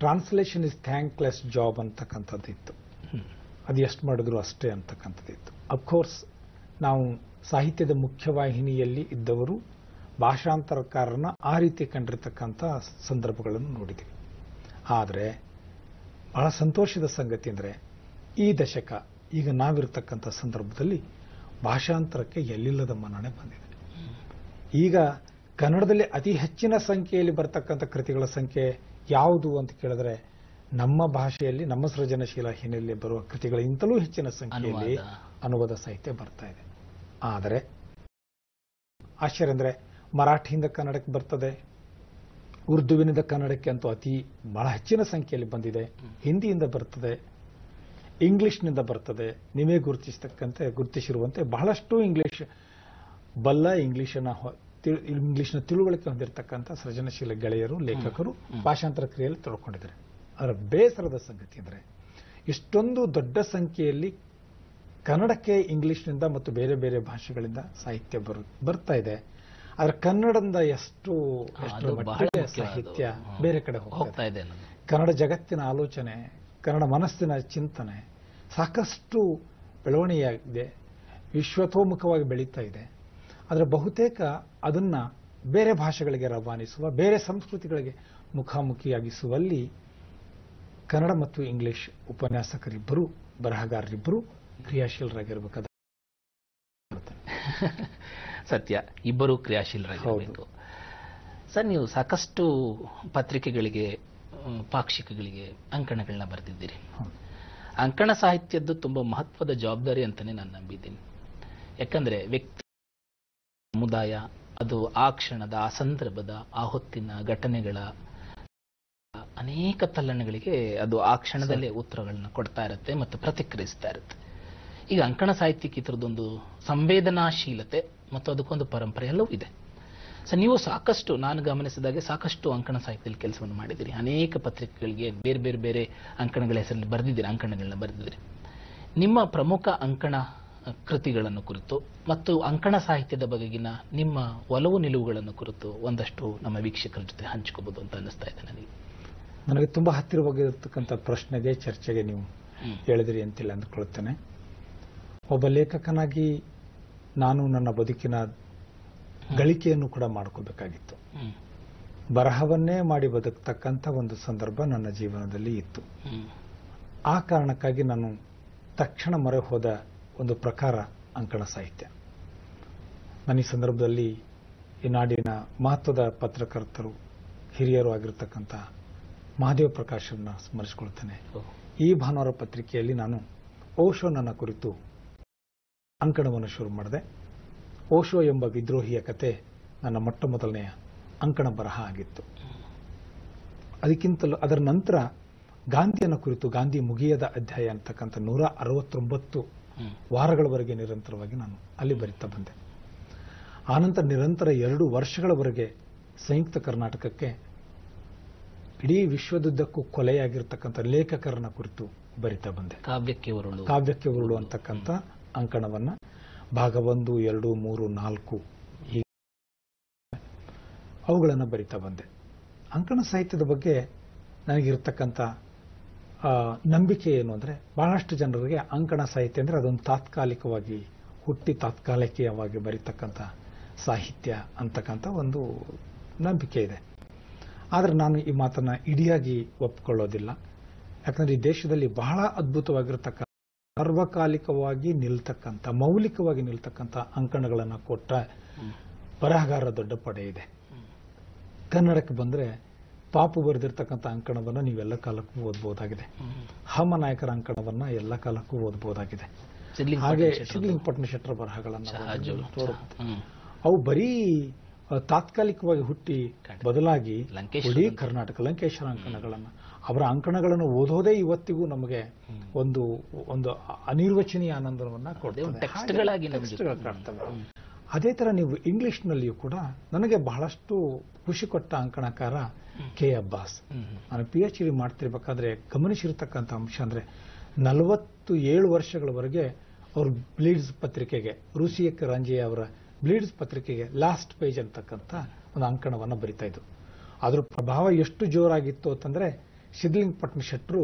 ಟ್ರಾನ್ಸ್ಲೇಷನ್ ಇಸ್ ಥ್ಯಾಂಕ್ಲೆಸ್ ಜಾಬ್ ಅಂತಕ್ಕಂಥದ್ದು ಇತ್ತು. ಅದು ಎಷ್ಟು ಮಾಡಿದ್ರು ಅಷ್ಟೇ ಅಂತಕ್ಕಂಥದ್ದಿತ್ತು. ಅಫ್ಕೋರ್ಸ್ ನಾವು ಸಾಹಿತ್ಯದ ಮುಖ್ಯವಾಹಿನಿಯಲ್ಲಿ ಇದ್ದವರು ಭಾಷಾಂತರಕಾರರನ್ನ ಆ ರೀತಿ ಕಂಡಿರ್ತಕ್ಕಂಥ ಸಂದರ್ಭಗಳನ್ನು ನೋಡಿದ್ದೀವಿ. ಆದರೆ ಬಹಳ ಸಂತೋಷದ ಸಂಗತಿ ಅಂದರೆ ಈ ದಶಕ, ಈಗ ನಾವಿರ್ತಕ್ಕಂಥ ಸಂದರ್ಭದಲ್ಲಿ ಭಾಷಾಂತರಕ್ಕೆ ಎಲ್ಲಿಲ್ಲದ ಮನ್ನಣೆ ಬಂದಿದೆ. ಈಗ ಕನ್ನಡದಲ್ಲಿ ಅತಿ ಹೆಚ್ಚಿನ ಸಂಖ್ಯೆಯಲ್ಲಿ ಬರ್ತಕ್ಕಂಥ ಕೃತಿಗಳ ಸಂಖ್ಯೆ ಯಾವುದು ಅಂತ ಕೇಳಿದ್ರೆ ನಮ್ಮ ಭಾಷೆಯಲ್ಲಿ ನಮ್ಮ ಸೃಜನಶೀಲ ಹಿನ್ನೆಲೆ ಬರುವ ಕೃತಿಗಳಿಗಿಂತಲೂ ಹೆಚ್ಚಿನ ಸಂಖ್ಯೆಯಲ್ಲಿ ಅನುವಾದ ಸಾಹಿತ್ಯ ಬರ್ತಾ ಇದೆ. ಆದರೆ ಆಶ್ಚರ್ಯ ಅಂದ್ರೆ ಮರಾಠಿಯಿಂದ ಕನ್ನಡಕ್ಕೆ ಬರ್ತದೆ, ಉರ್ದುವಿನಿಂದ ಕನ್ನಡಕ್ಕೆ ಅಂತೂ ಬಹಳ ಹೆಚ್ಚಿನ ಸಂಖ್ಯೆಯಲ್ಲಿ ಬಂದಿದೆ, ಹಿಂದಿಯಿಂದ ಬರ್ತದೆ, ಇಂಗ್ಲಿಷ್ನಿಂದ ಬರ್ತದೆ. ನೀವೇ ಗುರುತಿಸಿರುವಂತೆ ಬಹಳಷ್ಟು ಇಂಗ್ಲಿಷ್ ಬಲ್ಲ ಇಂಗ್ಲಿಷ್ನ ತಿಳುವಳಿಕೆ ಹೊಂದಿರತಕ್ಕಂಥ ಸೃಜನಶೀಲ ಗೆಳೆಯರು, ಲೇಖಕರು ಭಾಷಾಂತರ ಕ್ರಿಯೆಯಲ್ಲಿ ತೊಡ್ಕೊಂಡಿದ್ದಾರೆ. ಅದರ ಬೇಸರದ ಸಂಗತಿ ಅಂದರೆ ಇಷ್ಟೊಂದು ದೊಡ್ಡ ಸಂಖ್ಯೆಯಲ್ಲಿ ಕನ್ನಡಕ್ಕೆ ಇಂಗ್ಲಿಷ್ನಿಂದ ಮತ್ತು ಬೇರೆ ಬೇರೆ ಭಾಷೆಗಳಿಂದ ಸಾಹಿತ್ಯ ಬರ್ತಾ ಇದೆ. ಆದ್ರೆ ಕನ್ನಡದಿಂದ ಎಷ್ಟು ಮಟ್ಟಿಗೆ ಸಾಹಿತ್ಯ ಬೇರೆ ಕಡೆ ಹೋಗ್ತಾ ಇದೆ. ಕನ್ನಡ ಜಗತ್ತಿನ ಆಲೋಚನೆ, ಕನ್ನಡ ಮನಸ್ಸಿನ ಚಿಂತನೆ ಸಾಕಷ್ಟು ಬೆಳವಣಿಗೆಯಾಗಿದೆ, ವಿಶ್ವತೋಮುಖವಾಗಿ ಬೆಳೀತಾ ಇದೆ. ಆದರೆ ಬಹುತೇಕ ಅದನ್ನ ಬೇರೆ ಭಾಷೆಗಳಿಗೆ ರವಾನಿಸುವ, ಬೇರೆ ಸಂಸ್ಕೃತಿಗಳಿಗೆ ಮುಖಾಮುಖಿಯಾಗಿಸುವಲ್ಲಿ ಕನ್ನಡ ಮತ್ತು ಇಂಗ್ಲಿಷ್ ಉಪನ್ಯಾಸಕರಿಬ್ಬರು, ಬರಹಗಾರರಿಬ್ಬರು ಕ್ರಿಯಾಶೀಲರಾಗಿರ್ಬೇಕಾದ ಸತ್ಯ, ಇಬ್ಬರು ಕ್ರಿಯಾಶೀಲರಾಗಿರಬೇಕು. ಸರ್, ನೀವು ಸಾಕಷ್ಟು ಪತ್ರಿಕೆಗಳಿಗೆ, ಪಾಕ್ಷಿಕಗಳಿಗೆ ಅಂಕಣಗಳನ್ನ ಬರೆದಿದ್ದೀರಿ. ಅಂಕಣ ಸಾಹಿತ್ಯದ್ದು ತುಂಬಾ ಮಹತ್ವದ ಜವಾಬ್ದಾರಿ ಅಂತಾನೆ ನಾನು ನಂಬಿದ್ದೀನಿ. ಯಾಕಂದ್ರೆ ವ್ಯಕ್ತಿ, ಸಮುದಾಯ, ಅದು ಆ ಕ್ಷಣದ, ಆ ಸಂದರ್ಭದ, ಆ ಹೊತ್ತಿನ ಘಟನೆಗಳ ಅನೇಕ ತಲ್ಲಣಗಳಿಗೆ ಅದು ಆ ಕ್ಷಣದಲ್ಲೇ ಉತ್ತರಗಳನ್ನ ಕೊಡ್ತಾ ಇರುತ್ತೆ ಮತ್ತು ಪ್ರತಿಕ್ರಿಯಿಸ್ತಾ ಇರುತ್ತೆ. ಈಗ ಅಂಕಣ ಸಾಹಿತ್ಯಕ್ಕೆ ಇದರದೊಂದು ಸಂವೇದನಾಶೀಲತೆ ಮತ್ತು ಅದಕ್ಕೊಂದು ಪರಂಪರೆ ಎಲ್ಲವೂ ಇದೆ. ಸೊ ನೀವು ಸಾಕಷ್ಟು, ನಾನು ಗಮನಿಸಿದಾಗೆ ಸಾಕಷ್ಟು ಅಂಕಣ ಸಾಹಿತ್ಯದಲ್ಲಿ ಕೆಲಸವನ್ನು ಮಾಡಿದ್ದೀರಿ. ಅನೇಕ ಪತ್ರಿಕೆಗಳಿಗೆ ಬೇರೆ ಬೇರೆ ಬೇರೆ ಅಂಕಣಗಳ ಹೆಸರಲ್ಲಿ ಬರೆದಿದ್ದೀರಿ, ಅಂಕಣಗಳನ್ನ ಬರೆದಿದ್ದೀರಿ. ನಿಮ್ಮ ಪ್ರಮುಖ ಅಂಕಣ ಕೃತಿಗಳನ್ನು ಕುರಿತು ಮತ್ತು ಅಂಕಣ ಸಾಹಿತ್ಯದ ಬಗೆಗಿನ ನಿಮ್ಮ ಒಲವು ನಿಲುವುಗಳನ್ನು ಕುರಿತು ಒಂದಷ್ಟು ನಮ್ಮ ವೀಕ್ಷಕರ ಜೊತೆ ಹಂಚ್ಕೋಬಹುದು ಅಂತ ಅನ್ನಿಸ್ತಾ ಇದೆ ನನಗೆ ತುಂಬಾ ಹತ್ತಿರವಾಗಿರತಕ್ಕಂಥ ಪ್ರಶ್ನೆಗೆ, ಚರ್ಚೆಗೆ ನೀವು ಹೇಳಿದ್ರಿ ಅಂತಿಲ್ಲ ಅಂದ್ಕೊಳ್ತೇನೆ. ಒಬ್ಬ ಲೇಖಕನಾಗಿ ನಾನು ನನ್ನ ಬದುಕಿನ ಗಳಿಕೆಯನ್ನು ಕೂಡ ಮಾಡ್ಕೋಬೇಕಾಗಿತ್ತು. ಬರಹವನ್ನೇ ಮಾಡಿ ಬದುಕತಕ್ಕಂಥ ಒಂದು ಸಂದರ್ಭ ನನ್ನ ಜೀವನದಲ್ಲಿ ಇತ್ತು. ಆ ಕಾರಣಕ್ಕಾಗಿ ನಾನು ತಕ್ಷಣ ಮೊರೆ ಹೋದ ಒಂದು ಪ್ರಕಾರ ಅಂಕಣ ಸಾಹಿತ್ಯ. ನನ್ನ ಈ ಸಂದರ್ಭದಲ್ಲಿ ಈ ನಾಡಿನ ಮಹತ್ವದ ಪತ್ರಕರ್ತರು, ಹಿರಿಯರು ಆಗಿರತಕ್ಕಂಥ ಮಹಾದೇವ ಪ್ರಕಾಶರನ್ನ ಸ್ಮರಿಸಿಕೊಳ್ತೇನೆ. ಈ ಭಾನುವಾರ ಪತ್ರಿಕೆಯಲ್ಲಿ ನಾನು ಓಶೋ ನನ್ನ ಕುರಿತು ಅಂಕಣವನ್ನು ಶುರು ಮಾಡಿದೆ. ಓಶೋ ಎಂಬ ವಿದ್ರೋಹಿಯ ಕತೆ ನನ್ನ ಮೊಟ್ಟ ಮೊದಲನೆಯ ಅಂಕಣ ಬರಹ ಆಗಿತ್ತು. ಅದಕ್ಕಿಂತಲೂ ಅದರ ನಂತರ ಗಾಂಧಿಯನ್ನ ಕುರಿತು ಗಾಂಧಿ ಮುಗಿಯದ ಅಧ್ಯಾಯ ಅಂತಕ್ಕಂಥ 169 ವಾರಗಳವರೆಗೆ ನಿರಂತರವಾಗಿ ನಾನು ಅಲ್ಲಿ ಬರಿತಾ ಬಂದೆ. ಆನಂತರ ನಿರಂತರ 2 ವರ್ಷಗಳವರೆಗೆ ಸಂಯುಕ್ತ ಕರ್ನಾಟಕಕ್ಕೆ ಇಡೀ ವಿಶ್ವದುದ್ದಕ್ಕೂ ಕೊಲೆಯಾಗಿರ್ತಕ್ಕಂಥ ಲೇಖಕರನ್ನ ಕುರಿತು ಬರಿತಾ ಬಂದೆ. ಕಾವ್ಯಕ್ಕೆ ಉರುಳು ಅಂತಕ್ಕಂಥ ಅಂಕಣವನ್ನ ಭಾಗ 1, 2, 3, 4 ಅವುಗಳನ್ನು ಬರಿತಾ ಬಂದೆ. ಅಂಕಣ ಸಾಹಿತ್ಯದ ಬಗ್ಗೆ ನನಗಿರ್ತಕ್ಕಂಥ ನಂಬಿಕೆ ಏನು ಅಂದ್ರೆ, ಬಹಳಷ್ಟು ಜನರಿಗೆ ಅಂಕಣ ಸಾಹಿತ್ಯ ಅಂದ್ರೆ ಅದೊಂದು ತಾತ್ಕಾಲಿಕವಾಗಿ ಹುಟ್ಟಿ ತಾತ್ಕಾಲಿಕವಾಗಿ ಬರೀತಕ್ಕಂಥ ಸಾಹಿತ್ಯ ಅಂತಕ್ಕಂಥ ಒಂದು ನಂಬಿಕೆ ಇದೆ. ಆದರೆ ನಾನು ಈ ಮಾತನ್ನ ಇಡಿಯಾಗಿ ಒಪ್ಪಿಕೊಳ್ಳೋದಿಲ್ಲ. ಯಾಕಂದ್ರೆ ಈ ದೇಶದಲ್ಲಿ ಬಹಳ ಅದ್ಭುತವಾಗಿರತಕ್ಕಂಥ, ಸಾರ್ವಕಾಲಿಕವಾಗಿ ನಿಲ್ತಕ್ಕಂಥ, ಮೌಲಿಕವಾಗಿ ನಿಲ್ತಕ್ಕಂಥ ಅಂಕಣಗಳನ್ನು ಕೊಟ್ಟ ಬರಹಗಾರ ದೊಡ್ಡ ಪಡೆ ಇದೆ. ಕನ್ನಡಕ್ಕೆ ಬಂದ್ರೆ ಪಾಪು ಬರೆದಿರ್ತಕ್ಕಂಥ ಅಂಕಣವನ್ನ ನೀವೆಲ್ಲ ಕಾಲಕ್ಕೂ ಓದಬಹುದಾಗಿದೆ. ಹಮನಾಯಕರ ಅಂಕಣವನ್ನ ಎಲ್ಲ ಕಾಲಕ್ಕೂ ಓದಬಹುದಾಗಿದೆ. ಹಾಗೆ ಶಿಡ್ಲಿಂಗ ಪಟ್ಟಣಶೆಟ್ಟರ ಬರಹಗಳನ್ನ ಅವು ಬರೀ ತಾತ್ಕಾಲಿಕವಾಗಿ ಹುಟ್ಟಿ ಬದಲಾಗಿ ಇಡೀ ಕರ್ನಾಟಕ ಲಂಕೇಶ್ವರ ಅಂಕಣಗಳನ್ನ, ಅವರ ಅಂಕಣಗಳನ್ನು ಓದೋದೇ ಇವತ್ತಿಗೂ ನಮಗೆ ಒಂದು ಒಂದು ಅನಿರ್ವಚನೀಯ ಆನಂದವನ್ನ ಕೊಡ್ತವೆ. ಅದೇ ತರ ನೀವು ಇಂಗ್ಲಿಷ್ನಲ್ಲಿಯೂ ಕೂಡ ನನಗೆ ಬಹಳಷ್ಟು ಖುಷಿ ಕೊಟ್ಟ ಅಂಕಣಕಾರ ಕೆ ಅಬ್ಬಾಸ್. ನಾನು PhD ಮಾಡ್ತಿರ್ಬೇಕಾದ್ರೆ ಗಮನಿಸಿರ್ತಕ್ಕಂಥ ಅಂಶ ಅಂದ್ರೆ 47 ವರ್ಷಗಳವರೆಗೆ ಅವರು ಬ್ಲೀಡ್ಸ್ ಪತ್ರಿಕೆಗೆ, ರುಸಿಯಕ್ ರಂಜೆ ಅವರ ಬ್ಲೀಡ್ಸ್ ಪತ್ರಿಕೆಗೆ ಲಾಸ್ಟ್ ಪೇಜ್ ಅಂತಕ್ಕಂಥ ಒಂದು ಅಂಕಣವನ್ನ ಬರಿತಾ ಇದ್ರು. ಅದ್ರ ಪ್ರಭಾವ ಎಷ್ಟು ಜೋರಾಗಿತ್ತು ಅಂತಂದ್ರೆ, ಶಿಡ್ಲಿಂಗ ಪಟ್ಟಣಶೆಟ್ಟರು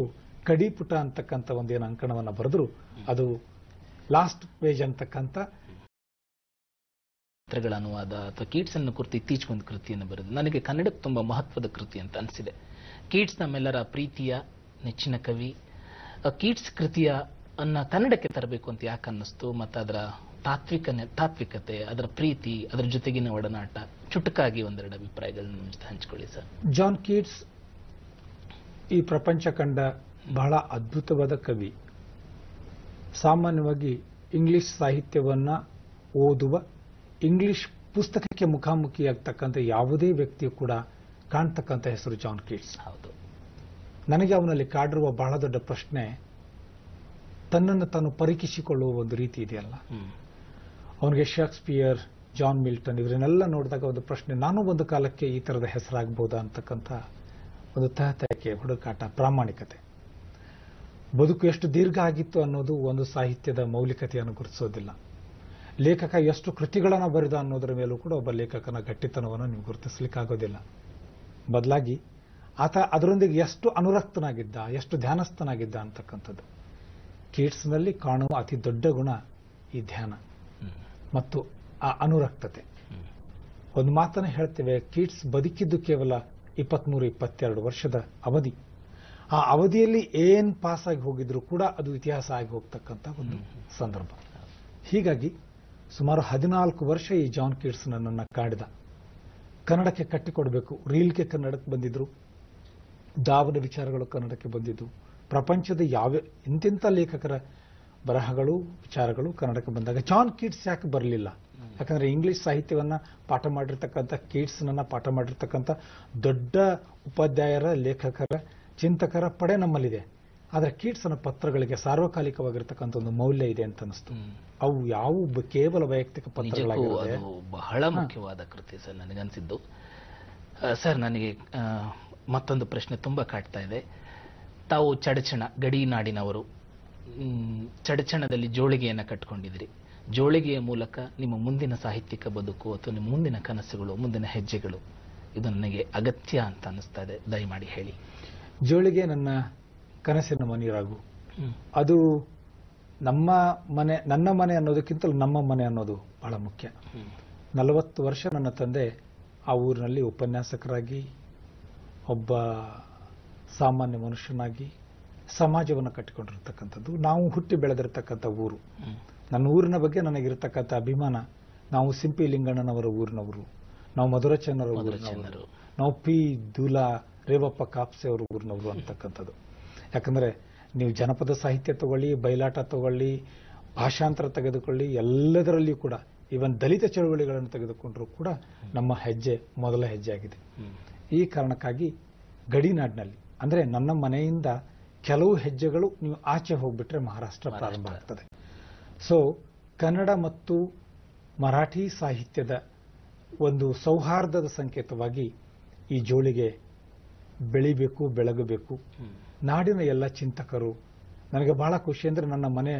ಕಡಿಪುಟ ಅಂತಕ್ಕಂಥ ಒಂದೇನು ಅಂಕಣವನ್ನ ಬರೆದ್ರು, ಅದು ಲಾಸ್ಟ್ ಪೇಜ್ ಅಂತಕ್ಕಂಥ ಚಿತ್ರಗಳ ಅನುವಾದ ಅಥವಾ ಕೀಟ್ಸ್ ಅನ್ನು ಕುರಿತು ಇತ್ತೀಚೆಗೆ ಒಂದು ಕೃತಿಯನ್ನು ಬರೆದು ನನಗೆ ಕನ್ನಡಕ್ಕೆ ತುಂಬಾ ಮಹತ್ವದ ಕೃತಿ ಅಂತ ಅನಿಸಿದೆ. ಕೀಟ್ಸ್ ನಮ್ಮೆಲ್ಲರ ಪ್ರೀತಿಯ ನೆಚ್ಚಿನ ಕವಿ. ಕೀಟ್ಸ್ ಕೃತಿಯ ಅನ್ನ ಕನ್ನಡಕ್ಕೆ ತರಬೇಕು ಅಂತ ಯಾಕೆ ಅನ್ನಿಸ್ತು, ಮತ್ತು ಅದರ ತಾತ್ವಿಕತೆ, ಅದರ ಪ್ರೀತಿ, ಅದರ ಜೊತೆಗಿನ ಒಡನಾಟ, ಚುಟುಕಾಗಿ ಒಂದೆರಡು ಅಭಿಪ್ರಾಯಗಳನ್ನ ನಮ್ಮ ಜೊತೆ ಹಂಚಿಕೊಳ್ಳಿ ಸರ್. ಜಾನ್ ಕೀಟ್ಸ್ ಈ ಪ್ರಪಂಚ ಕಂಡ ಬಹಳ ಅದ್ಭುತವಾದ ಕವಿ. ಸಾಮಾನ್ಯವಾಗಿ ಇಂಗ್ಲಿಷ್ ಸಾಹಿತ್ಯವನ್ನ ಓದುವ, ಇಂಗ್ಲಿಷ್ ಪುಸ್ತಕಕ್ಕೆ ಮುಖಾಮುಖಿಯಾಗ್ತಕ್ಕಂಥ ಯಾವುದೇ ವ್ಯಕ್ತಿಯು ಕೂಡ ಕಾಣ್ತಕ್ಕಂಥ ಹೆಸರು ಜಾನ್ ಕೀಟ್ಸ್. ಹೌದು. ನನಗೆ ಅವನಲ್ಲಿ ಕಾಡಿರುವ ಬಹಳ ದೊಡ್ಡ ಪ್ರಶ್ನೆ, ತನ್ನನ್ನು ತಾನು ಪರೀಕ್ಷಿಸಿಕೊಳ್ಳುವ ಒಂದು ರೀತಿ ಇದೆಯಲ್ಲ. ಅವನಿಗೆ ಶೇಕ್ಸ್ಪಿಯರ್, ಜಾನ್ ಮಿಲ್ಟನ್ ಇವರನ್ನೆಲ್ಲ ನೋಡಿದಾಗ ಒಂದು ಪ್ರಶ್ನೆ, ನಾನು ಒಂದು ಕಾಲಕ್ಕೆ ಈ ತರದ ಹೆಸರಾಗಬಹುದಾ ಅಂತಕ್ಕಂಥ ಒಂದು ತಹತಹಕೆ, ಹುಡುಕಾಟ, ಪ್ರಾಮಾಣಿಕತೆ. ಬದುಕು ಎಷ್ಟು ದೀರ್ಘ ಆಗಿತ್ತು ಅನ್ನೋದು ಒಂದು ಸಾಹಿತ್ಯದ ಮೌಲಿಕತೆಯನ್ನು ಗುರುತಿಸೋದಿಲ್ಲ. ಲೇಖಕ ಎಷ್ಟು ಕೃತಿಗಳನ್ನು ಬರೆದ ಅನ್ನೋದರ ಮೇಲೂ ಕೂಡ ಒಬ್ಬ ಲೇಖಕನ ಗಟ್ಟಿತನವನ್ನು ನೀವು ಗುರುತಿಸಲಿಕ್ಕಾಗೋದಿಲ್ಲ. ಬದಲಾಗಿ ಆತ ಅದರೊಂದಿಗೆ ಎಷ್ಟು ಅನುರಕ್ತನಾಗಿದ್ದ, ಎಷ್ಟು ಧ್ಯಾನಸ್ಥನಾಗಿದ್ದ ಅಂತಕ್ಕಂಥದ್ದು. ಕೀಟ್ಸ್ನಲ್ಲಿ ಕಾಣುವ ಅತಿ ದೊಡ್ಡ ಗುಣ ಈ ಧ್ಯಾನ ಮತ್ತು ಆ ಅನುರಕ್ತತೆ. ಒಂದು ಮಾತನ್ನು ಹೇಳ್ತೇವೆ, ಕೀಟ್ಸ್ ಬದುಕಿದ್ದು ಕೇವಲ 23-22 ವರ್ಷದ ಅವಧಿ. ಆ ಅವಧಿಯಲ್ಲಿ ಏನ್ ಪಾಸ್ ಆಗಿ ಹೋಗಿದ್ರು ಕೂಡ ಅದು ಇತಿಹಾಸ ಆಗಿ ಹೋಗ್ತಕ್ಕಂಥ ಒಂದು ಸಂದರ್ಭ. ಹೀಗಾಗಿ ಸುಮಾರು 14 ವರ್ಷ ಈ ಜಾನ್ ಕೀಟ್ಸ್ ನನ್ನನ್ನು ಕಾಡಿದ. ಕನ್ನಡಕ್ಕೆ ಕಟ್ಟಿಕೊಡಬೇಕು. ರೀಲ್ಗೆ ಕನ್ನಡಕ್ಕೆ ಬಂದಿದ್ರು, ದಾವದ ವಿಚಾರಗಳು ಕನ್ನಡಕ್ಕೆ ಬಂದಿದ್ದು, ಪ್ರಪಂಚದ ಇಂತಿಂಥ ಲೇಖಕರ ಬರಹಗಳು, ವಿಚಾರಗಳು ಕನ್ನಡಕ್ಕೆ ಬಂದಾಗ ಜಾನ್ ಕೀಟ್ಸ್ ಯಾಕೆ ಬರಲಿಲ್ಲ? ಯಾಕಂದ್ರೆ ಇಂಗ್ಲಿಷ್ ಸಾಹಿತ್ಯವನ್ನ ಪಾಠ ಮಾಡಿರ್ತಕ್ಕಂಥ, ಕೀಟ್ಸ್ನನ್ನ ಪಾಠ ಮಾಡಿರ್ತಕ್ಕಂಥ ದೊಡ್ಡ ಉಪಾಧ್ಯಾಯರ, ಲೇಖಕರ, ಚಿಂತಕರ ಪಡೆ ನಮ್ಮಲ್ಲಿದೆ. ಆದ್ರೆ ಕೀಟ್ಸ್ನ ಪತ್ರಗಳಿಗೆ ಸಾರ್ವಕಾಲಿಕವಾಗಿರ್ತಕ್ಕಂಥ ಒಂದು ಮೌಲ್ಯ ಇದೆ ಅಂತ ಅನಿಸ್ತು. ಅವು ಯಾವ ಕೇವಲ ವೈಯಕ್ತಿಕ ಪತ್ರಗಳಾಗಿವೆ. ಬಹಳ ಮುಖ್ಯವಾದ ಕೃತಿ ಸರ್ ನನಗನ್ಸಿದ್ದು. ಸರ್, ನನಗೆ ಮತ್ತೊಂದು ಪ್ರಶ್ನೆ ತುಂಬಾ ಕಾಡ್ತಾ ಇದೆ. ತಾವು ಚಡಚಣ, ಗಡಿನಾಡಿನವರು, ಚಡಚಣದಲ್ಲಿ ಜೋಳಿಗೆಯನ್ನು ಕಟ್ಕೊಂಡಿದ್ರಿ. ಜೋಳಿಗೆಯ ಮೂಲಕ ನಿಮ್ಮ ಮುಂದಿನ ಸಾಹಿತ್ಯಿಕ ಬದುಕು ಅಥವಾ ನಿಮ್ಮ ಮುಂದಿನ ಕನಸುಗಳು, ಮುಂದಿನ ಹೆಜ್ಜೆಗಳು, ಇದು ನನಗೆ ಅಗತ್ಯ ಅಂತ ಅನಿಸ್ತಾ ಇದೆ. ದಯಮಾಡಿ ಹೇಳಿ. ಜೋಳಿಗೆ ನನ್ನ ಕನಸಿನ ಮನೆಯಾಗು. ಅದು ನನ್ನ ಮನೆ ಅನ್ನೋದಕ್ಕಿಂತಲೂ ನಮ್ಮ ಮನೆ ಅನ್ನೋದು ಬಹಳ ಮುಖ್ಯ. 40 ವರ್ಷ ನನ್ನ ತಂದೆ ಆ ಊರಿನಲ್ಲಿ ಉಪನ್ಯಾಸಕರಾಗಿ, ಒಬ್ಬ ಸಾಮಾನ್ಯ ಮನುಷ್ಯನಾಗಿ ಸಮಾಜವನ್ನು ಕಟ್ಟಿಕೊಂಡಿರ್ತಕ್ಕಂಥದ್ದು. ನಾವು ಹುಟ್ಟಿ ಬೆಳೆದಿರ್ತಕ್ಕಂಥ ಊರು. ನನ್ನ ಊರಿನ ಬಗ್ಗೆ ನನಗಿರ್ತಕ್ಕಂಥ ಅಭಿಮಾನ, ನಾವು ಸಿಂಪಿ ಲಿಂಗಣ್ಣನವರ ಊರಿನವರು, ನಾವು ಮಧುರಚನ್ನರ ಊರಿನವರು, ನಾವು ಪಿ. ದುಲಾ, ರೇವಪ್ಪ ಕಾಪ್ಸೆ ಅವರ ಊರಿನವರು ಅಂತಕ್ಕಂಥದ್ದು. ಯಾಕಂದ್ರೆ ನೀವು ಜನಪದ ಸಾಹಿತ್ಯ ತಗೊಳ್ಳಿ, ಬಯಲಾಟ ತಗೊಳ್ಳಿ, ಭಾಷಾಂತರ ತೆಗೆದುಕೊಳ್ಳಿ, ಎಲ್ಲದರಲ್ಲಿಯೂ ಕೂಡ, ಈವನ್ ದಲಿತ ಚಳವಳಿಗಳನ್ನು ತೆಗೆದುಕೊಂಡ್ರೂ ಕೂಡ ನಮ್ಮ ಹೆಜ್ಜೆ ಮೊದಲ ಹೆಜ್ಜೆ ಆಗಿದೆ. ಈ ಕಾರಣಕ್ಕಾಗಿ ಗಡಿನಾಡಿನಲ್ಲಿ, ಅಂದ್ರೆ ನನ್ನ ಮನೆಯಿಂದ ಕೆಲವು ಹೆಜ್ಜೆಗಳು ನೀವು ಆಚೆ ಹೋಗ್ಬಿಟ್ರೆ ಮಹಾರಾಷ್ಟ್ರ ಪ್ರಾರಂಭ ಆಗ್ತದೆ. ಸೊ ಕನ್ನಡ ಮತ್ತು ಮರಾಠಿ ಸಾಹಿತ್ಯದ ಒಂದು ಸೌಹಾರ್ದದ ಸಂಕೇತವಾಗಿ ಈ ಜೋಳಿಗೆ ಬೆಳಿಬೇಕು, ಬೆಳಗಬೇಕು. ನಾಡಿನ ಎಲ್ಲ ಚಿಂತಕರು, ನನಗೆ ಬಹಳ ಖುಷಿ ಅಂದ್ರೆ ನನ್ನ ಮನೆ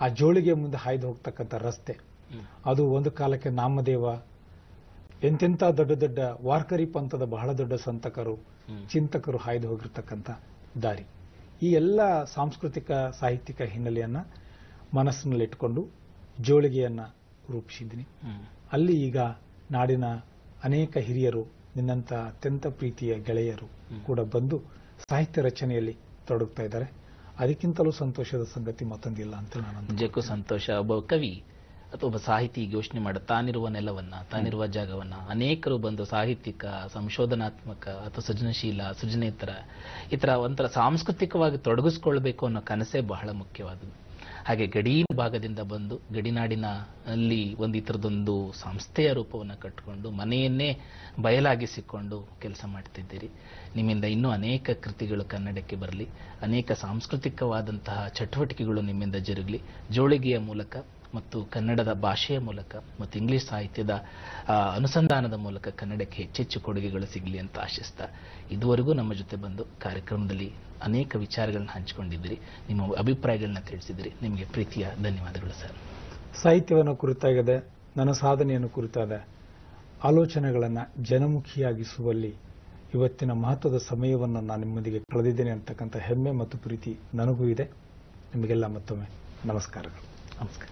ಆ ಜೋಳಿಗೆ ಮುಂದೆ ಹಾಯ್ದು ಹೋಗ್ತಕ್ಕಂಥ ರಸ್ತೆ, ಅದು ಒಂದು ಕಾಲಕ್ಕೆ ನಾಮದೇವ, ಎಂತೆಂಥ ದೊಡ್ಡ ದೊಡ್ಡ ವಾರ್ಕರಿ ಪಂಥದ ಬಹಳ ದೊಡ್ಡ ಸಂತಕರು, ಚಿಂತಕರು ಹಾಯ್ದು ಹೋಗಿರ್ತಕ್ಕಂಥ ದಾರಿ. ಈ ಎಲ್ಲ ಸಾಂಸ್ಕೃತಿಕ ಸಾಹಿತ್ಯಿಕ ಹಿನ್ನೆಲೆಯನ್ನ ಮನಸ್ಸಿನಲ್ಲಿಟ್ಟುಕೊಂಡು ಜೋಳಿಗೆಯನ್ನ ರೂಪಿಸಿದ್ದೀನಿ. ಅಲ್ಲಿ ಈಗ ನಾಡಿನ ಅನೇಕ ಹಿರಿಯರು, ನಿನ್ನಂತ ಅತ್ಯಂತ ಪ್ರೀತಿಯ ಗೆಳೆಯರು ಕೂಡ ಬಂದು ಸಾಹಿತ್ಯ ರಚನೆಯಲ್ಲಿ ತೊಡಗ್ತಾ ಇದ್ದಾರೆ. ಅದಕ್ಕಿಂತಲೂ ಸಂತೋಷದ ಸಂಗತಿ ಮತ್ತೊಂದಿಲ್ಲ ಅಂತ ನಾನು. ನಿಜಕ್ಕೂ ಸಂತೋಷ. ಒಬ್ಬ ಕವಿ ಅಥವಾ ಒಬ್ಬ ಸಾಹಿತಿ ಯೋಚನೆ ಮಾಡ, ತಾನಿರುವ ನೆಲವನ್ನ, ತಾನಿರುವ ಜಾಗವನ್ನ ಅನೇಕರು ಬಂದು ಸಾಹಿತ್ಯಿಕ, ಸಂಶೋಧನಾತ್ಮಕ ಅಥವಾ ಸೃಜನಶೀಲ, ಸೃಜನೇತರ ಈ ತರ ಒಂಥರ ಸಾಂಸ್ಕೃತಿಕವಾಗಿ ತೊಡಗಿಸ್ಕೊಳ್ಬೇಕು ಅನ್ನೋ ಕನಸೇ ಬಹಳ ಮುಖ್ಯವಾದದ್ದು. ಹಾಗೆ ಗಡಿ ಭಾಗದಿಂದ ಬಂದು ಗಡಿನಾಡಿನ ಅಲ್ಲಿ ಒಂದು ಈ ಥರದೊಂದು ಸಂಸ್ಥೆಯ ರೂಪವನ್ನು ಕಟ್ಟಿಕೊಂಡು ಮನೆಯನ್ನೇ ಬಯಲಾಗಿಸಿಕೊಂಡು ಕೆಲಸ ಮಾಡ್ತಿದ್ದೀರಿ. ನಿಮ್ಮಿಂದ ಇನ್ನೂ ಅನೇಕ ಕೃತಿಗಳು ಕನ್ನಡಕ್ಕೆ ಬರಲಿ, ಅನೇಕ ಸಾಂಸ್ಕೃತಿಕವಾದಂತಹ ಚಟುವಟಿಕೆಗಳು ನಿಮ್ಮಿಂದ ಜರುಗಲಿ. ಜೋಳಿಗೆಯ ಮೂಲಕ ಮತ್ತು ಕನ್ನಡದ ಭಾಷೆಯ ಮೂಲಕ ಮತ್ತು ಇಂಗ್ಲಿಷ್ ಸಾಹಿತ್ಯದ ಅನುಸಂಧಾನದ ಮೂಲಕ ಕನ್ನಡಕ್ಕೆ ಹೆಚ್ಚೆಚ್ಚು ಕೊಡುಗೆಗಳು ಸಿಗಲಿ ಅಂತ ಆಶಿಸ್ತಾ, ಇದುವರೆಗೂ ನಮ್ಮ ಜೊತೆ ಬಂದು ಕಾರ್ಯಕ್ರಮದಲ್ಲಿ ಅನೇಕ ವಿಚಾರಗಳನ್ನ ಹಂಚಿಕೊಂಡಿದ್ದೀರಿ, ನಿಮ್ಮ ಅಭಿಪ್ರಾಯಗಳನ್ನ ತಿಳಿಸಿದಿರಿ. ನಿಮಗೆ ಪ್ರೀತಿಯ ಧನ್ಯವಾದಗಳು ಸರ್. ಸಾಹಿತ್ಯವನ್ನು ಕುರಿತಾಗಿದೆ, ನನ್ನ ಸಾಧನೆಯನ್ನು ಕುರಿತಾದ ಆಲೋಚನೆಗಳನ್ನು ಜನಮುಖಿಯಾಗಿಸುವಲ್ಲಿ ಇವತ್ತಿನ ಮಹತ್ವದ ಸಮಯವನ್ನು ನಾನು ನಿಮ್ಮೊಂದಿಗೆ ಕಳೆದಿದ್ದೇನೆ ಅಂತಕ್ಕಂಥ ಹೆಮ್ಮೆ ಮತ್ತು ಪ್ರೀತಿ ನನಗೂ ಇದೆ. ನಿಮಗೆಲ್ಲ ಮತ್ತೊಮ್ಮೆ ನಮಸ್ಕಾರಗಳು. ನಮಸ್ಕಾರ.